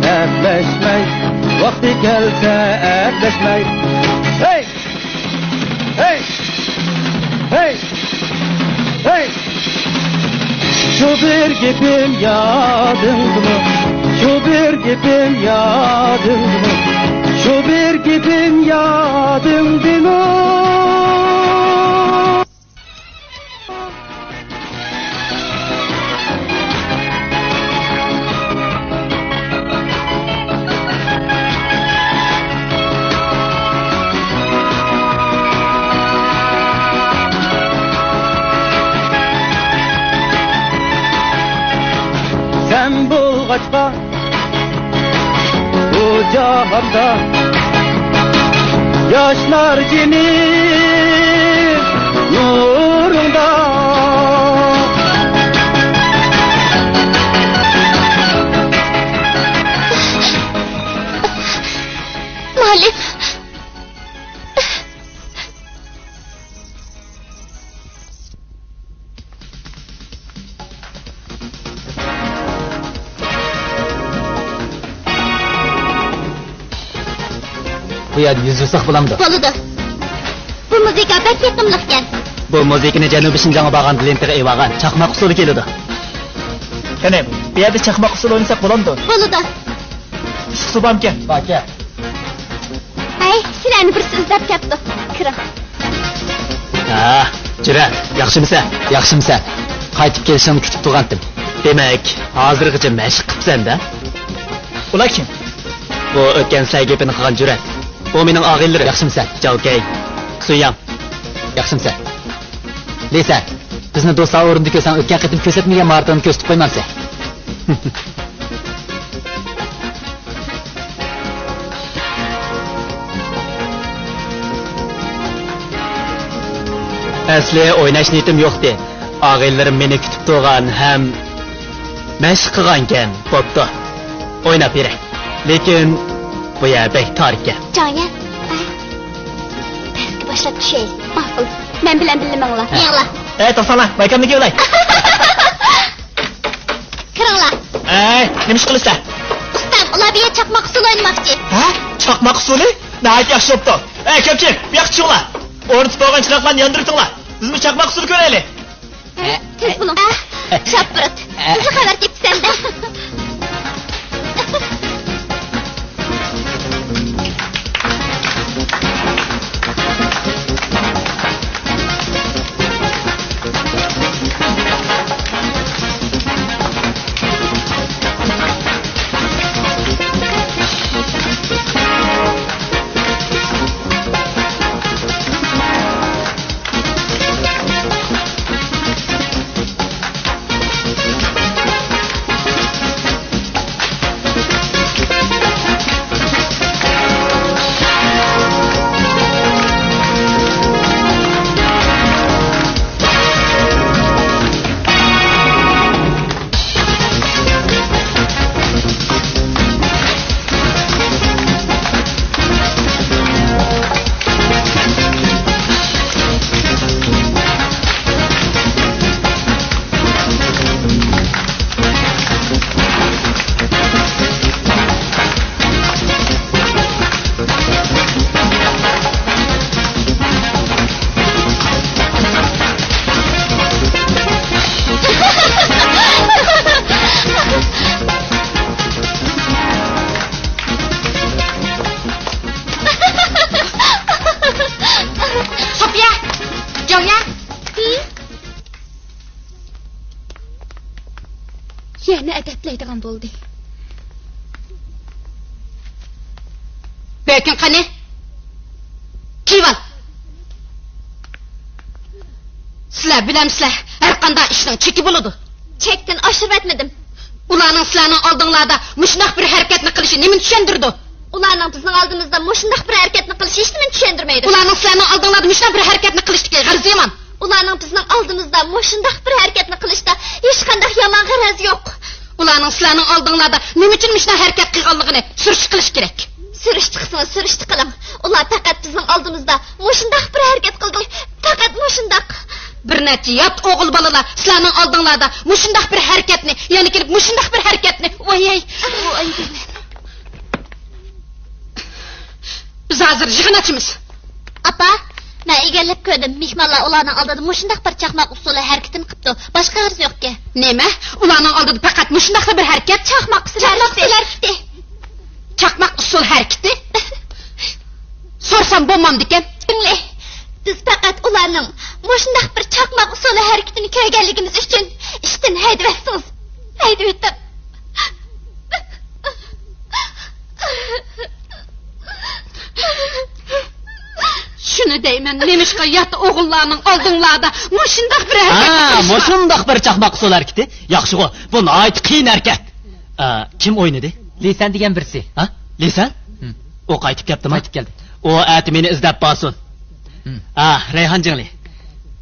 ertleşmey Vakti gelse ertleşmey Hey! Hey! Hey! Hey! Şu bir gibim yadındı mı? Şu bir gibim yadındı mı? Şu bir gibim yadındı mı? Sen bulgaçka bu cahanda yaşlar cimir nurunda Muallim. Bu yerda yuz yursak bo'lamdi. Bo'ladi. Bu muzika bak yoqimliqkan. Bu muzikani Janubiy Shinjongga borgan Dilentiga evagan chaqmoq usuli keladi. Qani, bu yerda chaqmoq usuli o'ynasak bo'lamdi. Bo'ladi. Subamka. Baka. Ay, sizlarni bir so'zlab ketdi. Kiring. Jira, yaxshimisan? Yaxshimisan? Qaytib kelishingni kutib turgandim. Demak, hozirgacha mashq qilibsan-da? Ular kim? Bu o'tgan say gapini qilgan Jurat. O mening og'illarim. Yaxshimisan? Javkay. Suyam. Yaxshimisan? Lisa, bizni do'stlar o'rinda ko'rsan, o'tgan qitim ko'rsatmagan martani ko'rsatib qo'ymansan. Asli o'ynash niyatim yo'qdi. Og'illarim meni kutib turgan ham mashq qilgankan, bo'pti. O'ynab beray. Lekin bu yer bek tarikka. Canım. Eski başlat bir şey. Ma'qul. Men bilan bilmanglar. Yig'la. To'xtanglar, baykamga kelay. Kiringlar. Nima ish qilasizlar? Ustam, ular bu yer chaqmoq usuli o'ynamoqchi. Ha? Chaqmoq usuli? Nihoyat yaxshi bo'pti. Ko'pchilik, bu yoqqa chiqinglar. O'rnitib qo'ygan chiroqlarni yondirtinglar. Bizmi chaqmoq usuli ko'raylik. Tez bo'ling. Shaprat. Sizni xabar ketdi-sanda. bo'ldi. Bekin qani? Kival. Sizlar bilamsizlar, har qanday ishning cheki bo'ladi. Chekdan oshirib etmedim. Ularning sizlarning oldinglarda mushundoq bir harakatni qilishi nima tushundirdi? Ularning bizning oldimizda mushundoq bir harakatni qilishi hech nima tushundirmaydi. Ularning sizlarning oldinglarda mushundoq bir harakatni qilishdagi g'arzi yomon. Ularning bizning oldimizda mushundoq bir harakatni qilishda hech qanday yomon g'araz yo'q. Ularning sizlarning oldinglarda nima uchun mushundoq harakat qilganligini surish qilish kerak. Surishti qiling. Ular faqat bizning oldimizda mushundoq bir harakat qildi. Faqat mushundoq. Bir necha yot o'g'il bolalar sizlarning oldinglarda mushundoq bir harakatni, ya'ni kelib mushundoq bir harakatni, voy. Biz hozir yig'inachimiz. Apa, men egallab ko'rdim. Mehmonlar ularning oldida mushundoq bir chaqmoq usuli harakatini qilibdi. Boshqa g'arz yo'q-ku. Nima? Ularning oldida faqat mushundoq bir harakat, chaqmoq usuli harakati. Chaqmoq usul harakati? So'rsam bo'lmamdi-ekan. Tingla. Biz faqat ularning mushundoq bir chaqmoq usuli harakatini ko'rganligimiz uchun ishdan haydayapsiz. Haydayapman. Shuni deyman, nemishqa yot o'g'illarning oldinglarda mushundoq bir harakat. Mushundoq bir chaqmoq usul harakati. Yaxshi-ku, bu nihoyat qiyin harakat. Kim o'ynadi? Lisan degan birsi. Ha? Lisan? O qaytib kelibdimi? Qaytib keldi. O ati meni izlab borsin. Rayhon jingli.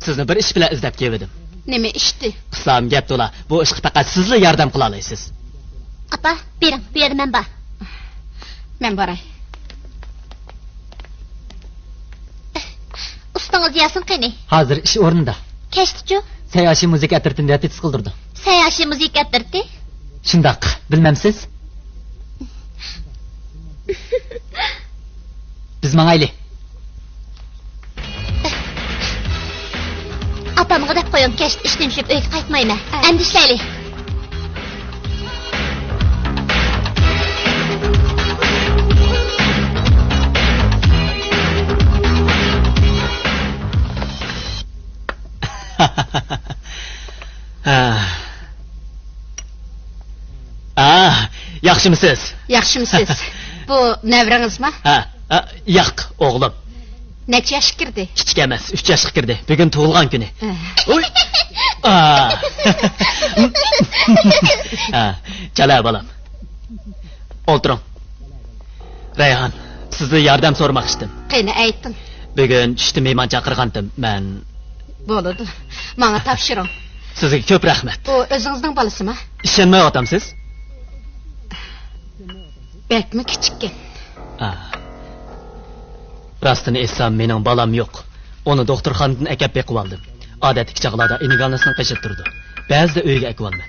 Sizni bir ish bilan izlab keldim. Nima ishdi? Qisam gap to'la. Bu ishga faqat sizlar yordam qila olasiz. Apa, bering, bu yerda men bor. Men boray. Ustangiz yasin qani? Hozir ish o'rnida. Kechdi-ku. Sayoshi musiqa atirtini repetitsiya qildirdi. Sayoshi musiqa atirti? Shundoq, bilmamsiz? Biz mangayli. Apamga deb qo'ying, kechdi ishdan tushib uyga qaytmayman. Endi ishlaylik. Yaxshimisiz? Yaxshimisiz? Bu nevrangizmi? Yo'q, o'g'lim. Necha yoshga kirdi? Kichik emas, 3 yoshga kirdi. Bugun tug'ilgan kuni. Oy. Chala bolam. O'tiring. Rayhon, sizni yordam so'ramoqchidim. Qani ayting. Bugun tushda mehmon chaqirgandim. Men bo'ladi. Menga topshiring. Sizga ko'p rahmat. Bu o'zingizning bolasimi? Ishonmay o'tamsiz? Bekmi kichikkan. Rostini aytsam, mening bolam yo'q. Uni doktorxonadan akab beqib oldim. Odatdagi chaqlarda inigalnisini qishib turdi. Ba'zida uyga akib olman.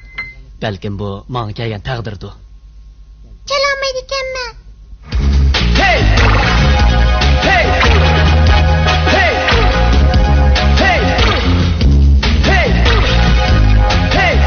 Balkim bu menga kelgan taqdirdir. Chalolmaydi ekanman. Hey! Hey! Hey! Hey! Hey! Hey! Hey!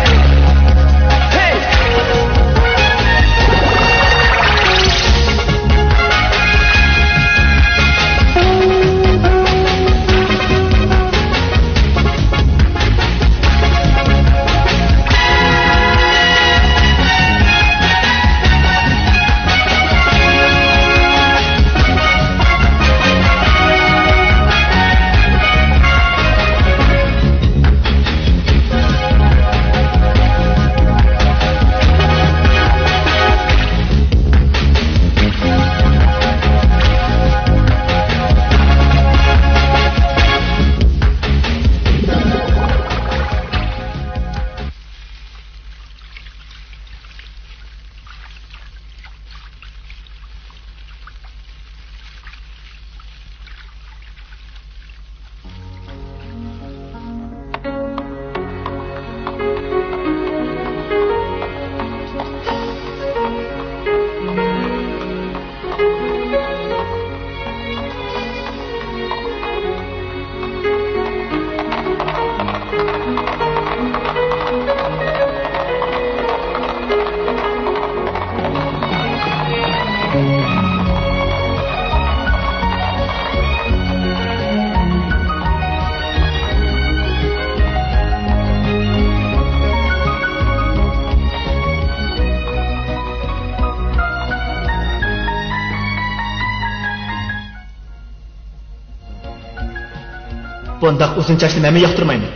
Bundaq uzun chachni men yoqtirmayman.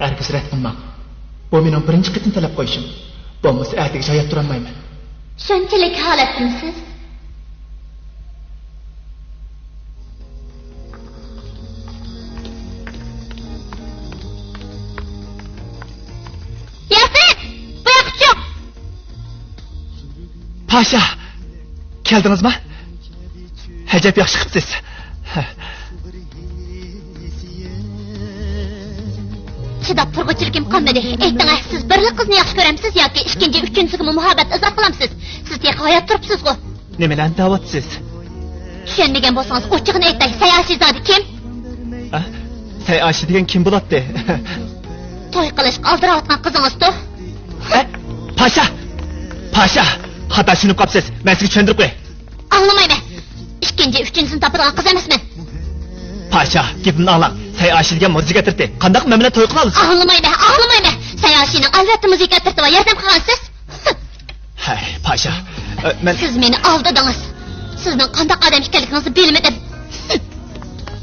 Hargiz rad qilmang. Bu mening birinchi qitim talab qo'yishim. Bo'lmasa ertaga joyab tura olmayman. Shunchalik holatdamisiz? Yasin, bu yoqqa chiq. Pasha, keldingizmi? Hajab yaxshi qilibsiz. Chidab turg'uchilikim qolmadi. Ayting, siz birli qizni yaxshi ko'ramsiz yoki ikkinchi, uchinchisiga muhabbat izoh qilamsiz? Siz yaqoyat turibsiz-ku. Nimalarni da'vatsiz? Tushunmagan bo'lsangiz, ochiqni aytay. Sayoshi zodi kim? Sayoshi degan kim bo'ladi? To'y qilishga oldirayotgan qizingiz-ku. Pasha! Pasha! Xato tushunib qolibsiz. Men sizga tushuntirib qo'yay. Anglamayman. Ikkinchi, uchinchisini topadigan qiz emasman. Pasha, gapimni anglang. Sayoshi degan muzika tirti. Qandaq men bilan to'y qilamiz? Anglamayman. Sayoshining albatta muzika tirti va yordam qilgansiz. Hay, Pasha. Men Siz meni aldadingiz. Sizning qandaq odam ekanligingizni bilmadim.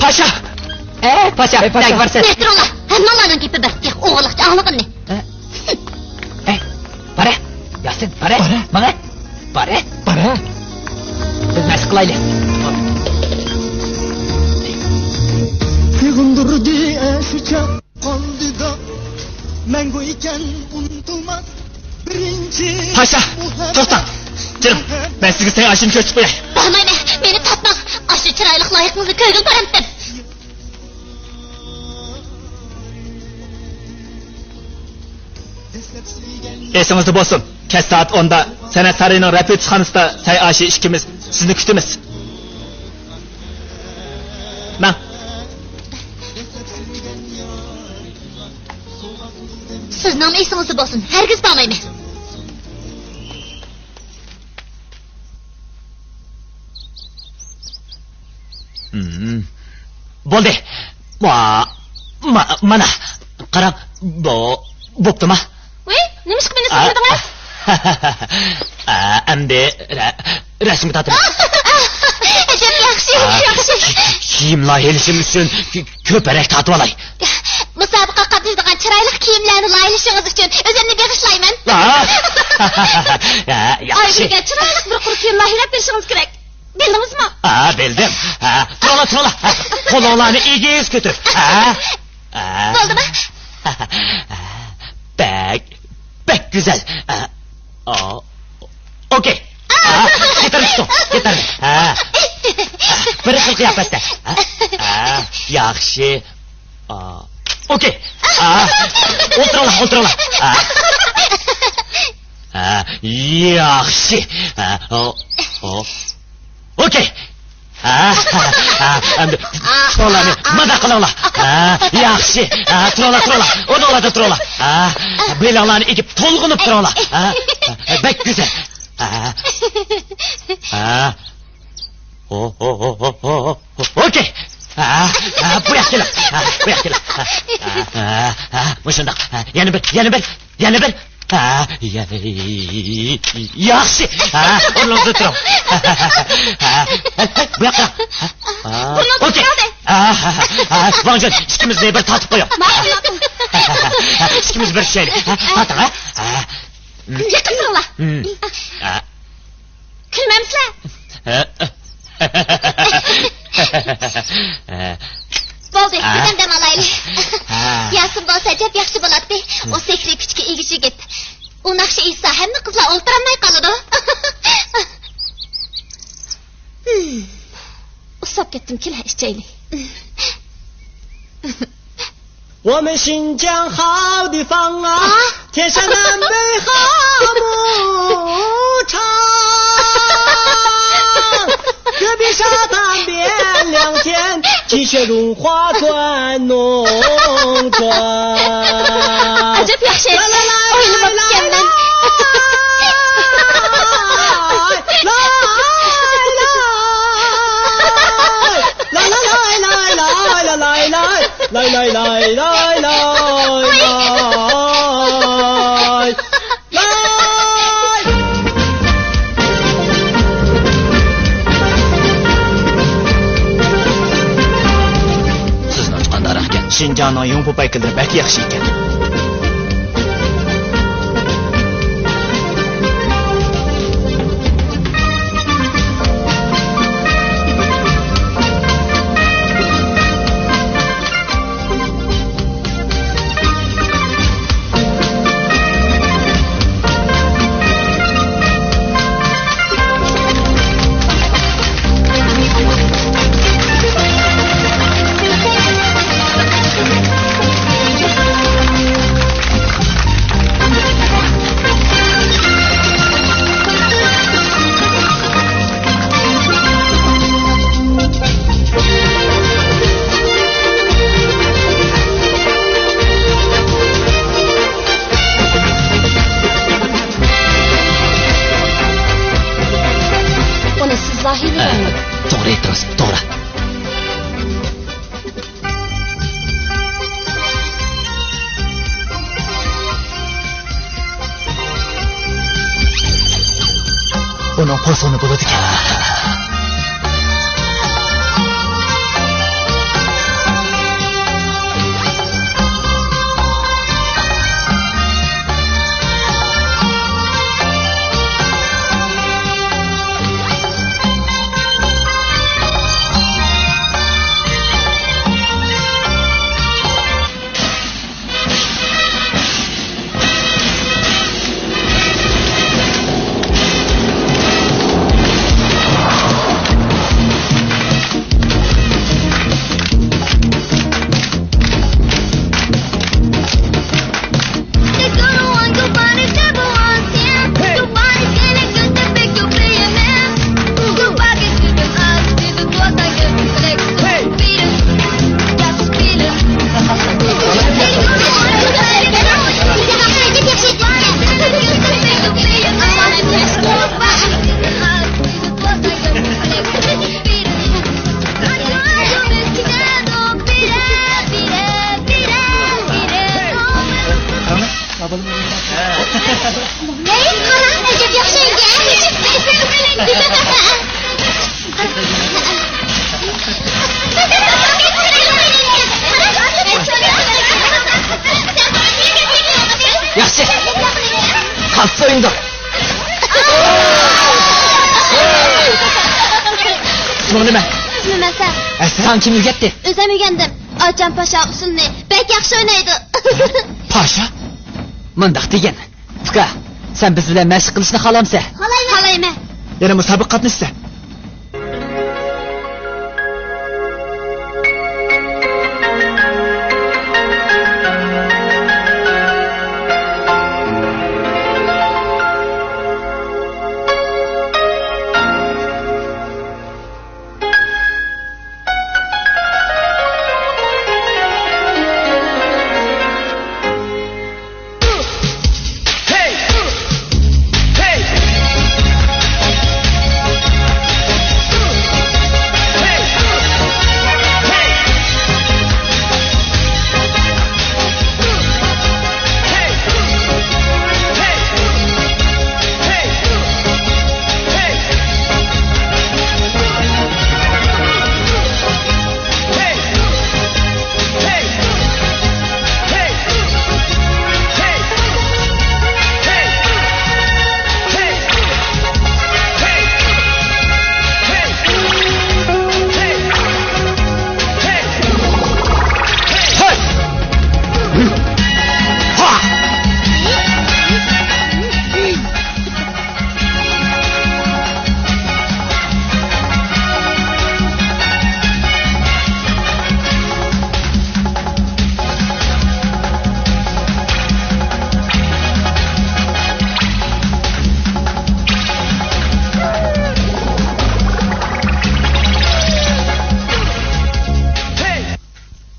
Pasha! Pasha, nega borsiz? Metrola, hammalarning gapi bir. Tek o'g'liqcha anglaganni. Bara, Yasin, bara. Mana. Bara. Biz mas qilaylik. Yığındırdı eşiçek kandida Mengo iken unutulmaz birinci Pasha, to'xtang. Jirim, men sizga Sayoshini ko'rsatib qo'yay. Bormayman, meni tatmang. Aşı chiroyli loyiqingizni ko'rgim qo'ramdim. Esingizda bo'lsin. Kech soat 10da San'at saroyining repetitsiyasida Sayoshi ikkimiz sizni kutamiz. Men Sizning esingizda bo'lsin. Hargiz bormayman. Bo'ldi. Mana. Qarang, bo'ptimi? Voy, nima ish qilib meni so'radingiz? Endi rasmga tortib. Yaxshi. Kiyimlar elishim uchun ko'parak tortib olay. Musobaqa qatnashadigan chiroyli kiyimlarni laylishingiz uchun o'zimni bag'ishlayman. Yaxshi. Oyga chiroyli bir quruq kiyim laylab berishingiz kerak. Bildingizmi? Bildim. Trola. Qo'llarni egiz ko'tir. Bo'ldimi? Bek güzel. Okey. Yeter. Bir xil qiyofatda. Yaxshi. Okey. O'tirala. Yaxshi. Okey. Endi trollani maza qilinglar. Yaxshi. Trolla. O'rninglarda trolla. Belanglarni egib to'lg'inib turinglar. Bek güzel. Okey. Bu yoqda. Mushundaq. Yana bir. Yaxshi. O'rningizda turing. Bu yoqqa. Okey. Vanjon, ikkimizni bir tortib qo'ying. Ikkimiz bir şeylik. Torting, Yaqin turinglar. Kulmamsizlar? Bo'ldi, bizdan dam olaylik. Yasin bo'lsa jab yaxshi bo'ladi. O sekri kuchga egishi yigit. U naqshi esa hamma qizlar o'ltirolmay qoladi. Usab ketdim, kelha ichaylik. 我们新疆好地方啊，天山南北好牧场，戈壁沙滩边两天，积雪融化转农庄。这表现，来， Şinjanның Yongpo paykıları bək yaxşı ekan. Doğru etdiniz, doğru. Onun posunu buladı ki. Yaxşı. Kalsı oyunda. İsmi nima? İsmi Masal. Sen kim ügetdi? Özüm ügendim. Açan Paşa usulni bek yaxshi o'ynaydi. Paşa? Mındaq degen. Fuka, sen biz bilan mashq qilishni xohlamsa? Xohlayman. Yana musobaqa qatnashsa?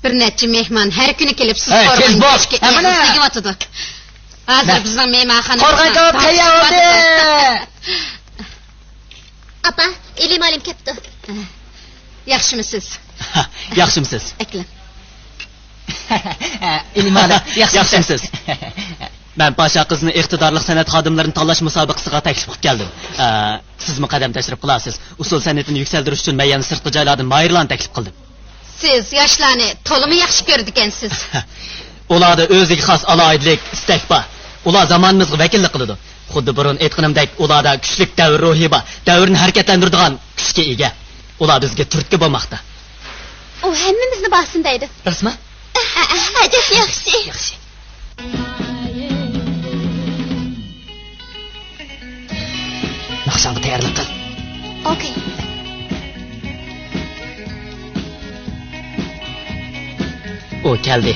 Bir neçe mehman her günü kelip siz Hey, tez sorgan bol. keşke Hemen ha. evimizde yivatıdı. Hazır bizden mehmanxana. Korkak kebap tayyor oldu. Apa, elim alim kepti. Yaxshimisiz? Yaxshimisiz? Eklen. İlimada, Yaxshimisiz? Ben Paşa kızını iqtidorli san'at xodimlarini tanlash musobaqasiga taklif qilib keldim. Siz muqaddam tashrif qilasiz. Usul san'atini yuksaltirish uchun men yana sirtqi joylardan mayirlarni taklif qildim. Siz yoshlarni to'limi yaxshi ko'rdi ekansiz. Ularda o'ziga xos alohidlik, istak bor. Ular zamonimizga vakillik qiladi. Xuddi burun aytganimdek, ularda kuchlik davr ruhi bor. Davrni harakatlantiradigan kuchga ega. Ular bizga turtki bo'lmoqda. U hammamizni bosin deydi. Rasmi? Ajab yaxshi. Yaxshi. Naqshanga tayyorlik qil. Okay. O keldi.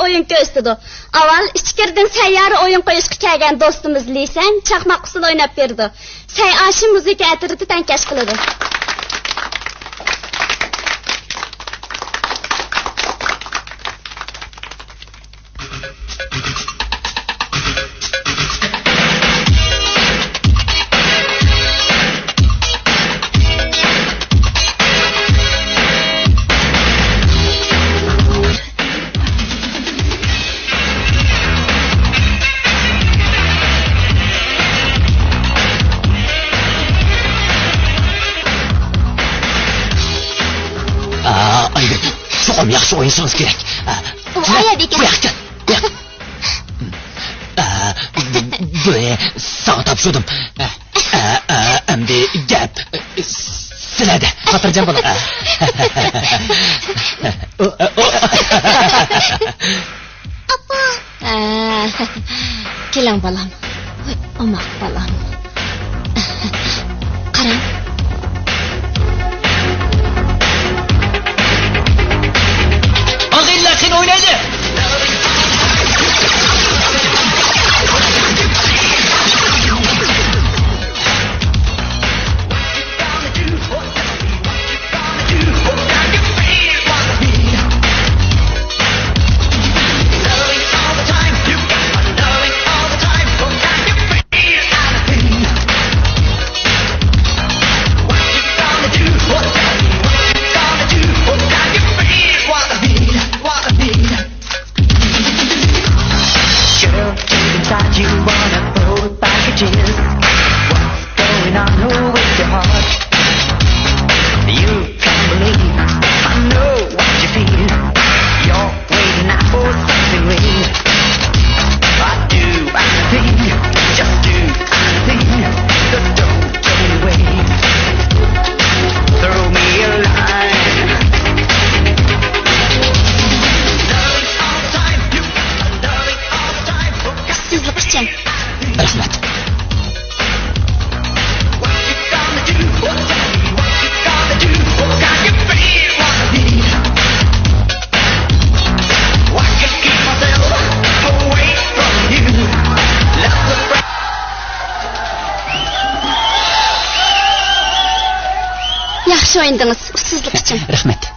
Oyun gösterdi. Aval içkerden seyyarı oyun koyuşku kelgen dostumuz Lisan çakmak usul oynap berdi. Say aşı müzik etirdi tankaş kılıdı. Çoğum yaxşı oyunsunuz gerek. Aya deken. Bu yakın. Böyle sana tapşırdım. Endi gap. Silede. Hatırlayacağım bunu. Kelam balam. Omak balam. Karan. Ağzıyla kim oynayacak? Yaxşı oyundunuz, ussuzluk için. Rahmet.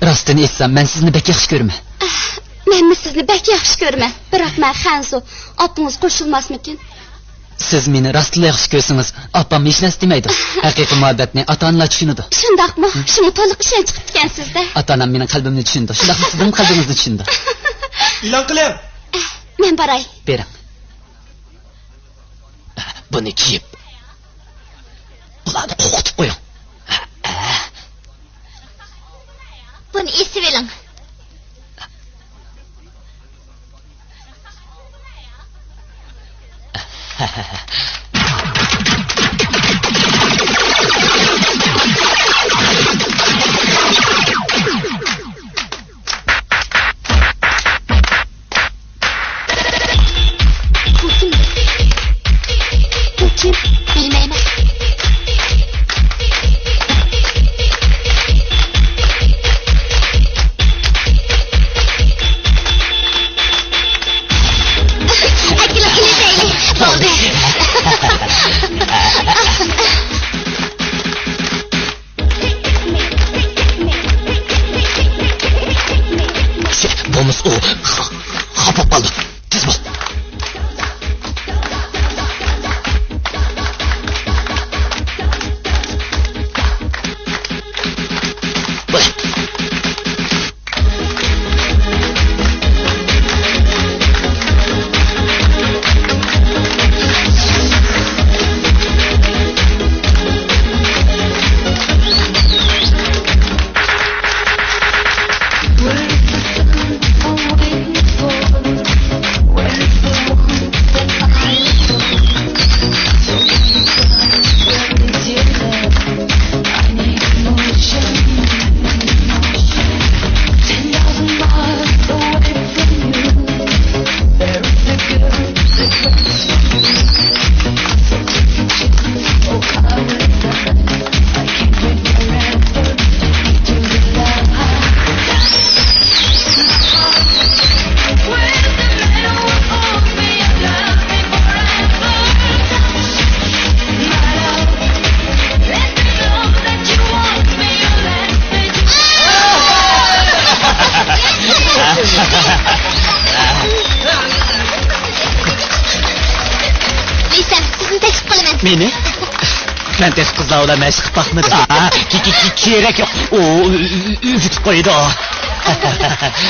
Rastını etsem, ben sizni bek yaxşı görme. Ben sizni bek yaxşı görme. Bırak ben Hansu, apınız koşulmasmıkin. Siz meni rastlı yaxşı görsünüz, apam hiç nesi demeydi. Haqiqiy muhabbetini ata-onalar tushunadi. Shundaqmi? Shuni to'liq ishonch chiqib ekan sizda. Ata-onam mening qalbimni tushundi. Shundaqmi sizning qalbingizni tushundi? E'lon qiling. Men boray. Bering. Buni kiyib ularni qo'rqitib qo'ying. Buni esib oling. O kapıp kaldı. Tez bol. Lisa, sizni taklif qilaman. Meni? Ben tez kızla ola meşk bakmadım. Gerek yok. O ürkütüp koydu o.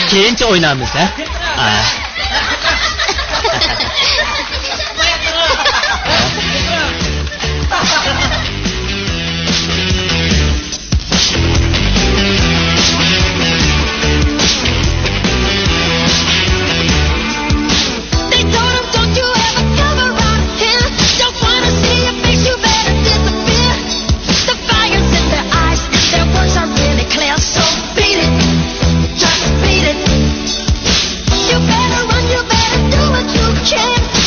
Keyince oynamız ha? They told him, don't you ever come around here. Don't wanna see your face, you better disappear. The fire's in their eyes, their words are really clear. So beat it, just beat it. You better run, you better do what you can.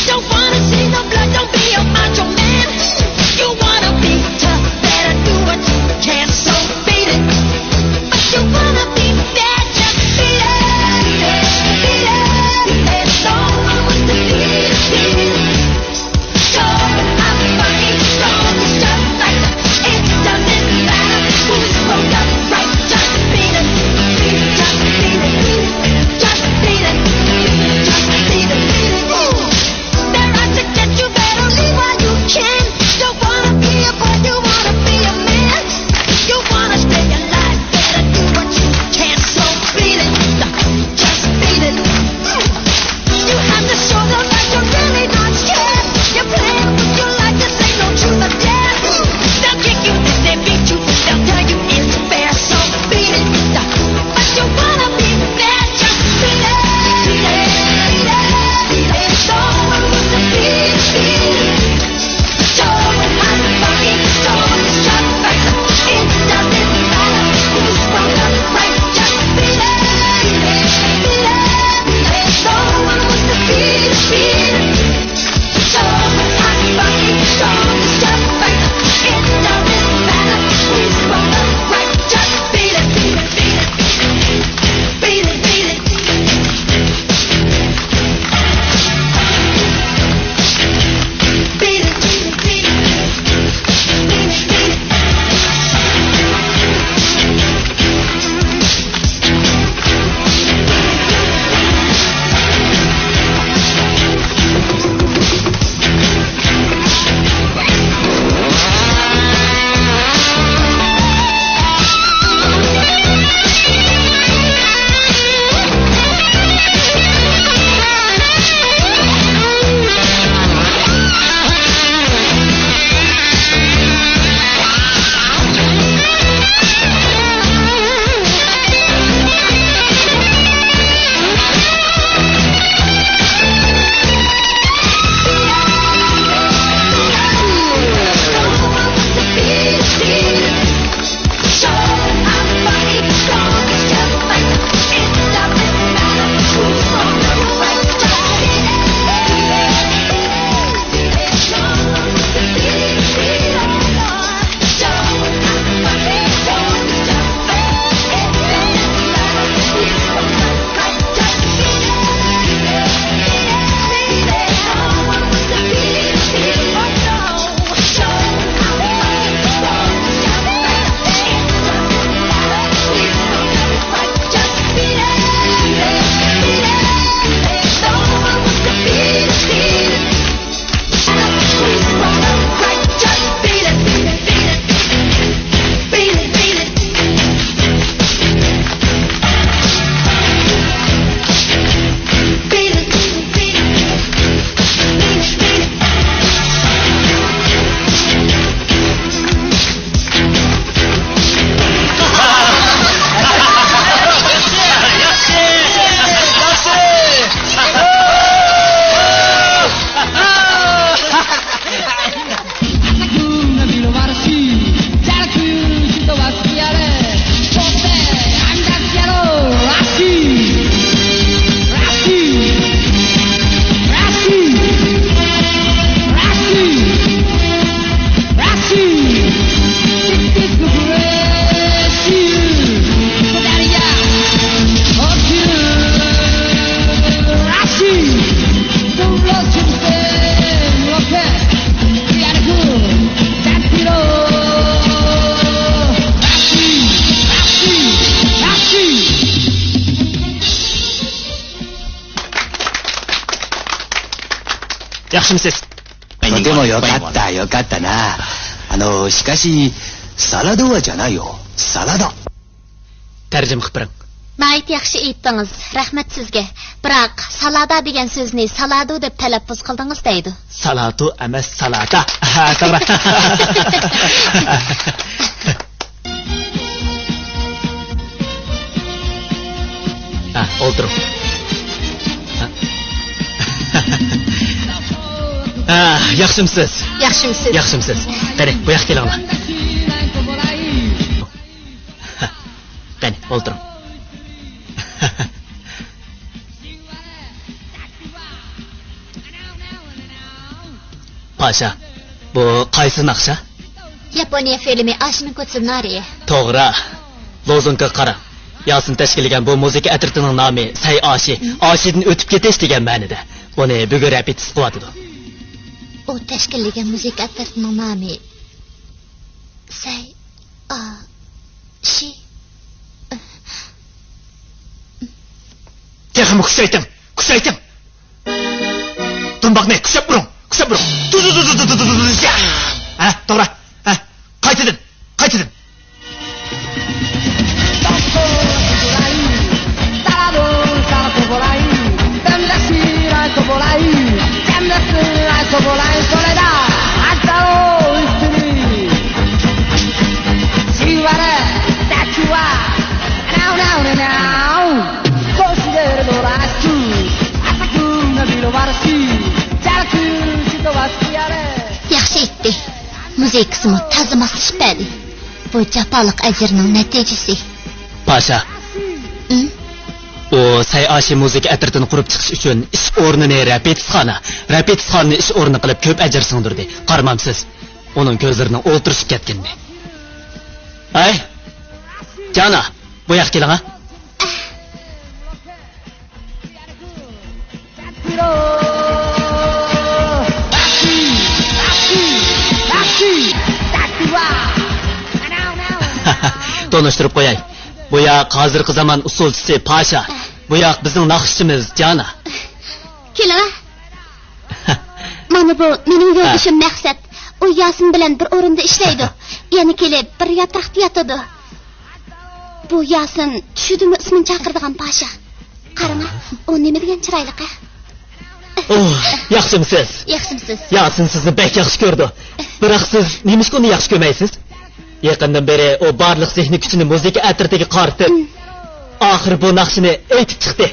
yaxshimisiz? とてもよかったよかったな。しかしサラダはじゃないよ、サラダ。 tarjima qilib bering. Mayt yaxshi aytdingiz, rahmat sizga. Biroq salada degan so'zni salado deb talaffuz qildingiz deydi. Salatu emas salata. Ha, to'g'ri. Ha, o'tiring. Ha, yaxshimisiz? Yaxshimisiz? Yaxshimisiz. Qani, bu yoqqa kelinglar. Qani, o'tiring. Paşa, bu qaysi naqsha? Yaponiya filmi Ashmi Kutsunari. To'g'ri. Lozunga qara. Yasin tashkillagan bu musiqa atritining nomi Say Ashi, Ashidan o'tib ketish degan ma'noda. Buni bugun repetis qilyotdi. U tashkillagan musiqa atritining nomi Say Ashi. Texim kuchaytim. Tunbaqni kuchab buring. Ha, to'g'ri. Ha, qaytidin. Yaxshi aytdi. Musiqasimi toza moslashibdi. Bu jafolik ajrining natijasi. Paşa. O Say Ashi musiqa atritining qurib chiqish uchun ish o'rnini repetitsxona ish o'rni qilib ko'p ajr singdirdi. Qaramamsiz. Uning ko'zlarining o'ltirishib ketgandi. Ay, Jana, bu yoqqa keling, ha? Tanıştırıp qo'yay. Bu yoq hozirgi zamon usulchisi Pasha. Bu yoq bizning naqshchimiz Jana. Keling. Mana bu mening yo'lishim maqsad. U Yasin bilan bir o'rinda ishlaydi. Yana kelib bir yotoqda yotadi. Bu Yasin tushudimi ismini chaqirdigan Pasha. Qarang, u nima degan chiroyli qa. Oh, yaxshimisiz? Yaxshimisiz. Yasin sizni bek yaxshi ko'rdi. Biroq siz nimishga uni yaxshi ko'rmaysiz? Yaqindan beri o barliq zehni kuchini musiqa atritiga qaratib, oxir bu naqshini aytib chiqdi.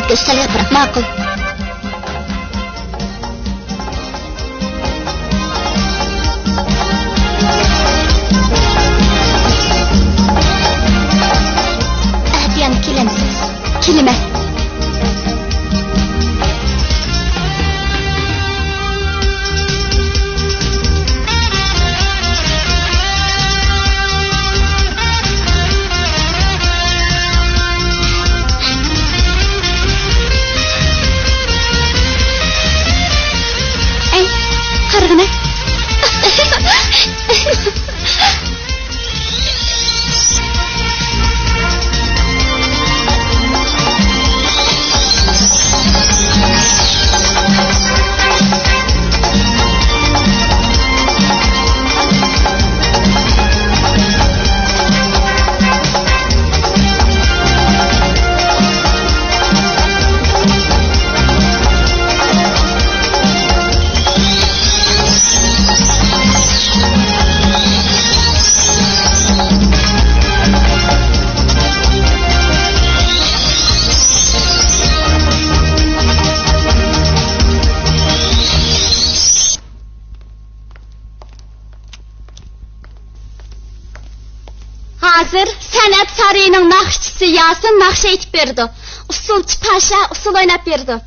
gösterge bırak makul. Ahdiyan kelemsiz. Kelime. Kargına. Hazır Sanat Sarayı'nın nakşçısı Yasin nakşa etip berdi. Usulçu Paşa usul oynap berdi.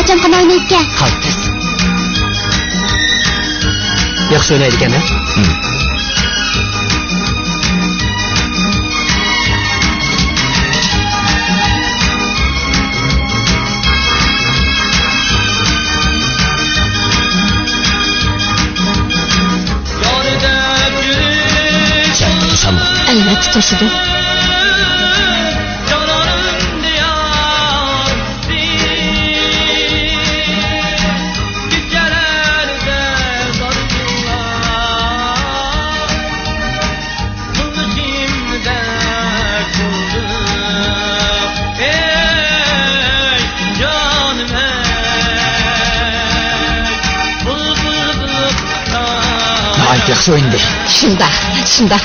Qachon o'ynaydigan? Haftaz. Yaxshi o'ynaydigan a? Albatta to'sidi. yaxshi o'yindi. Shunda.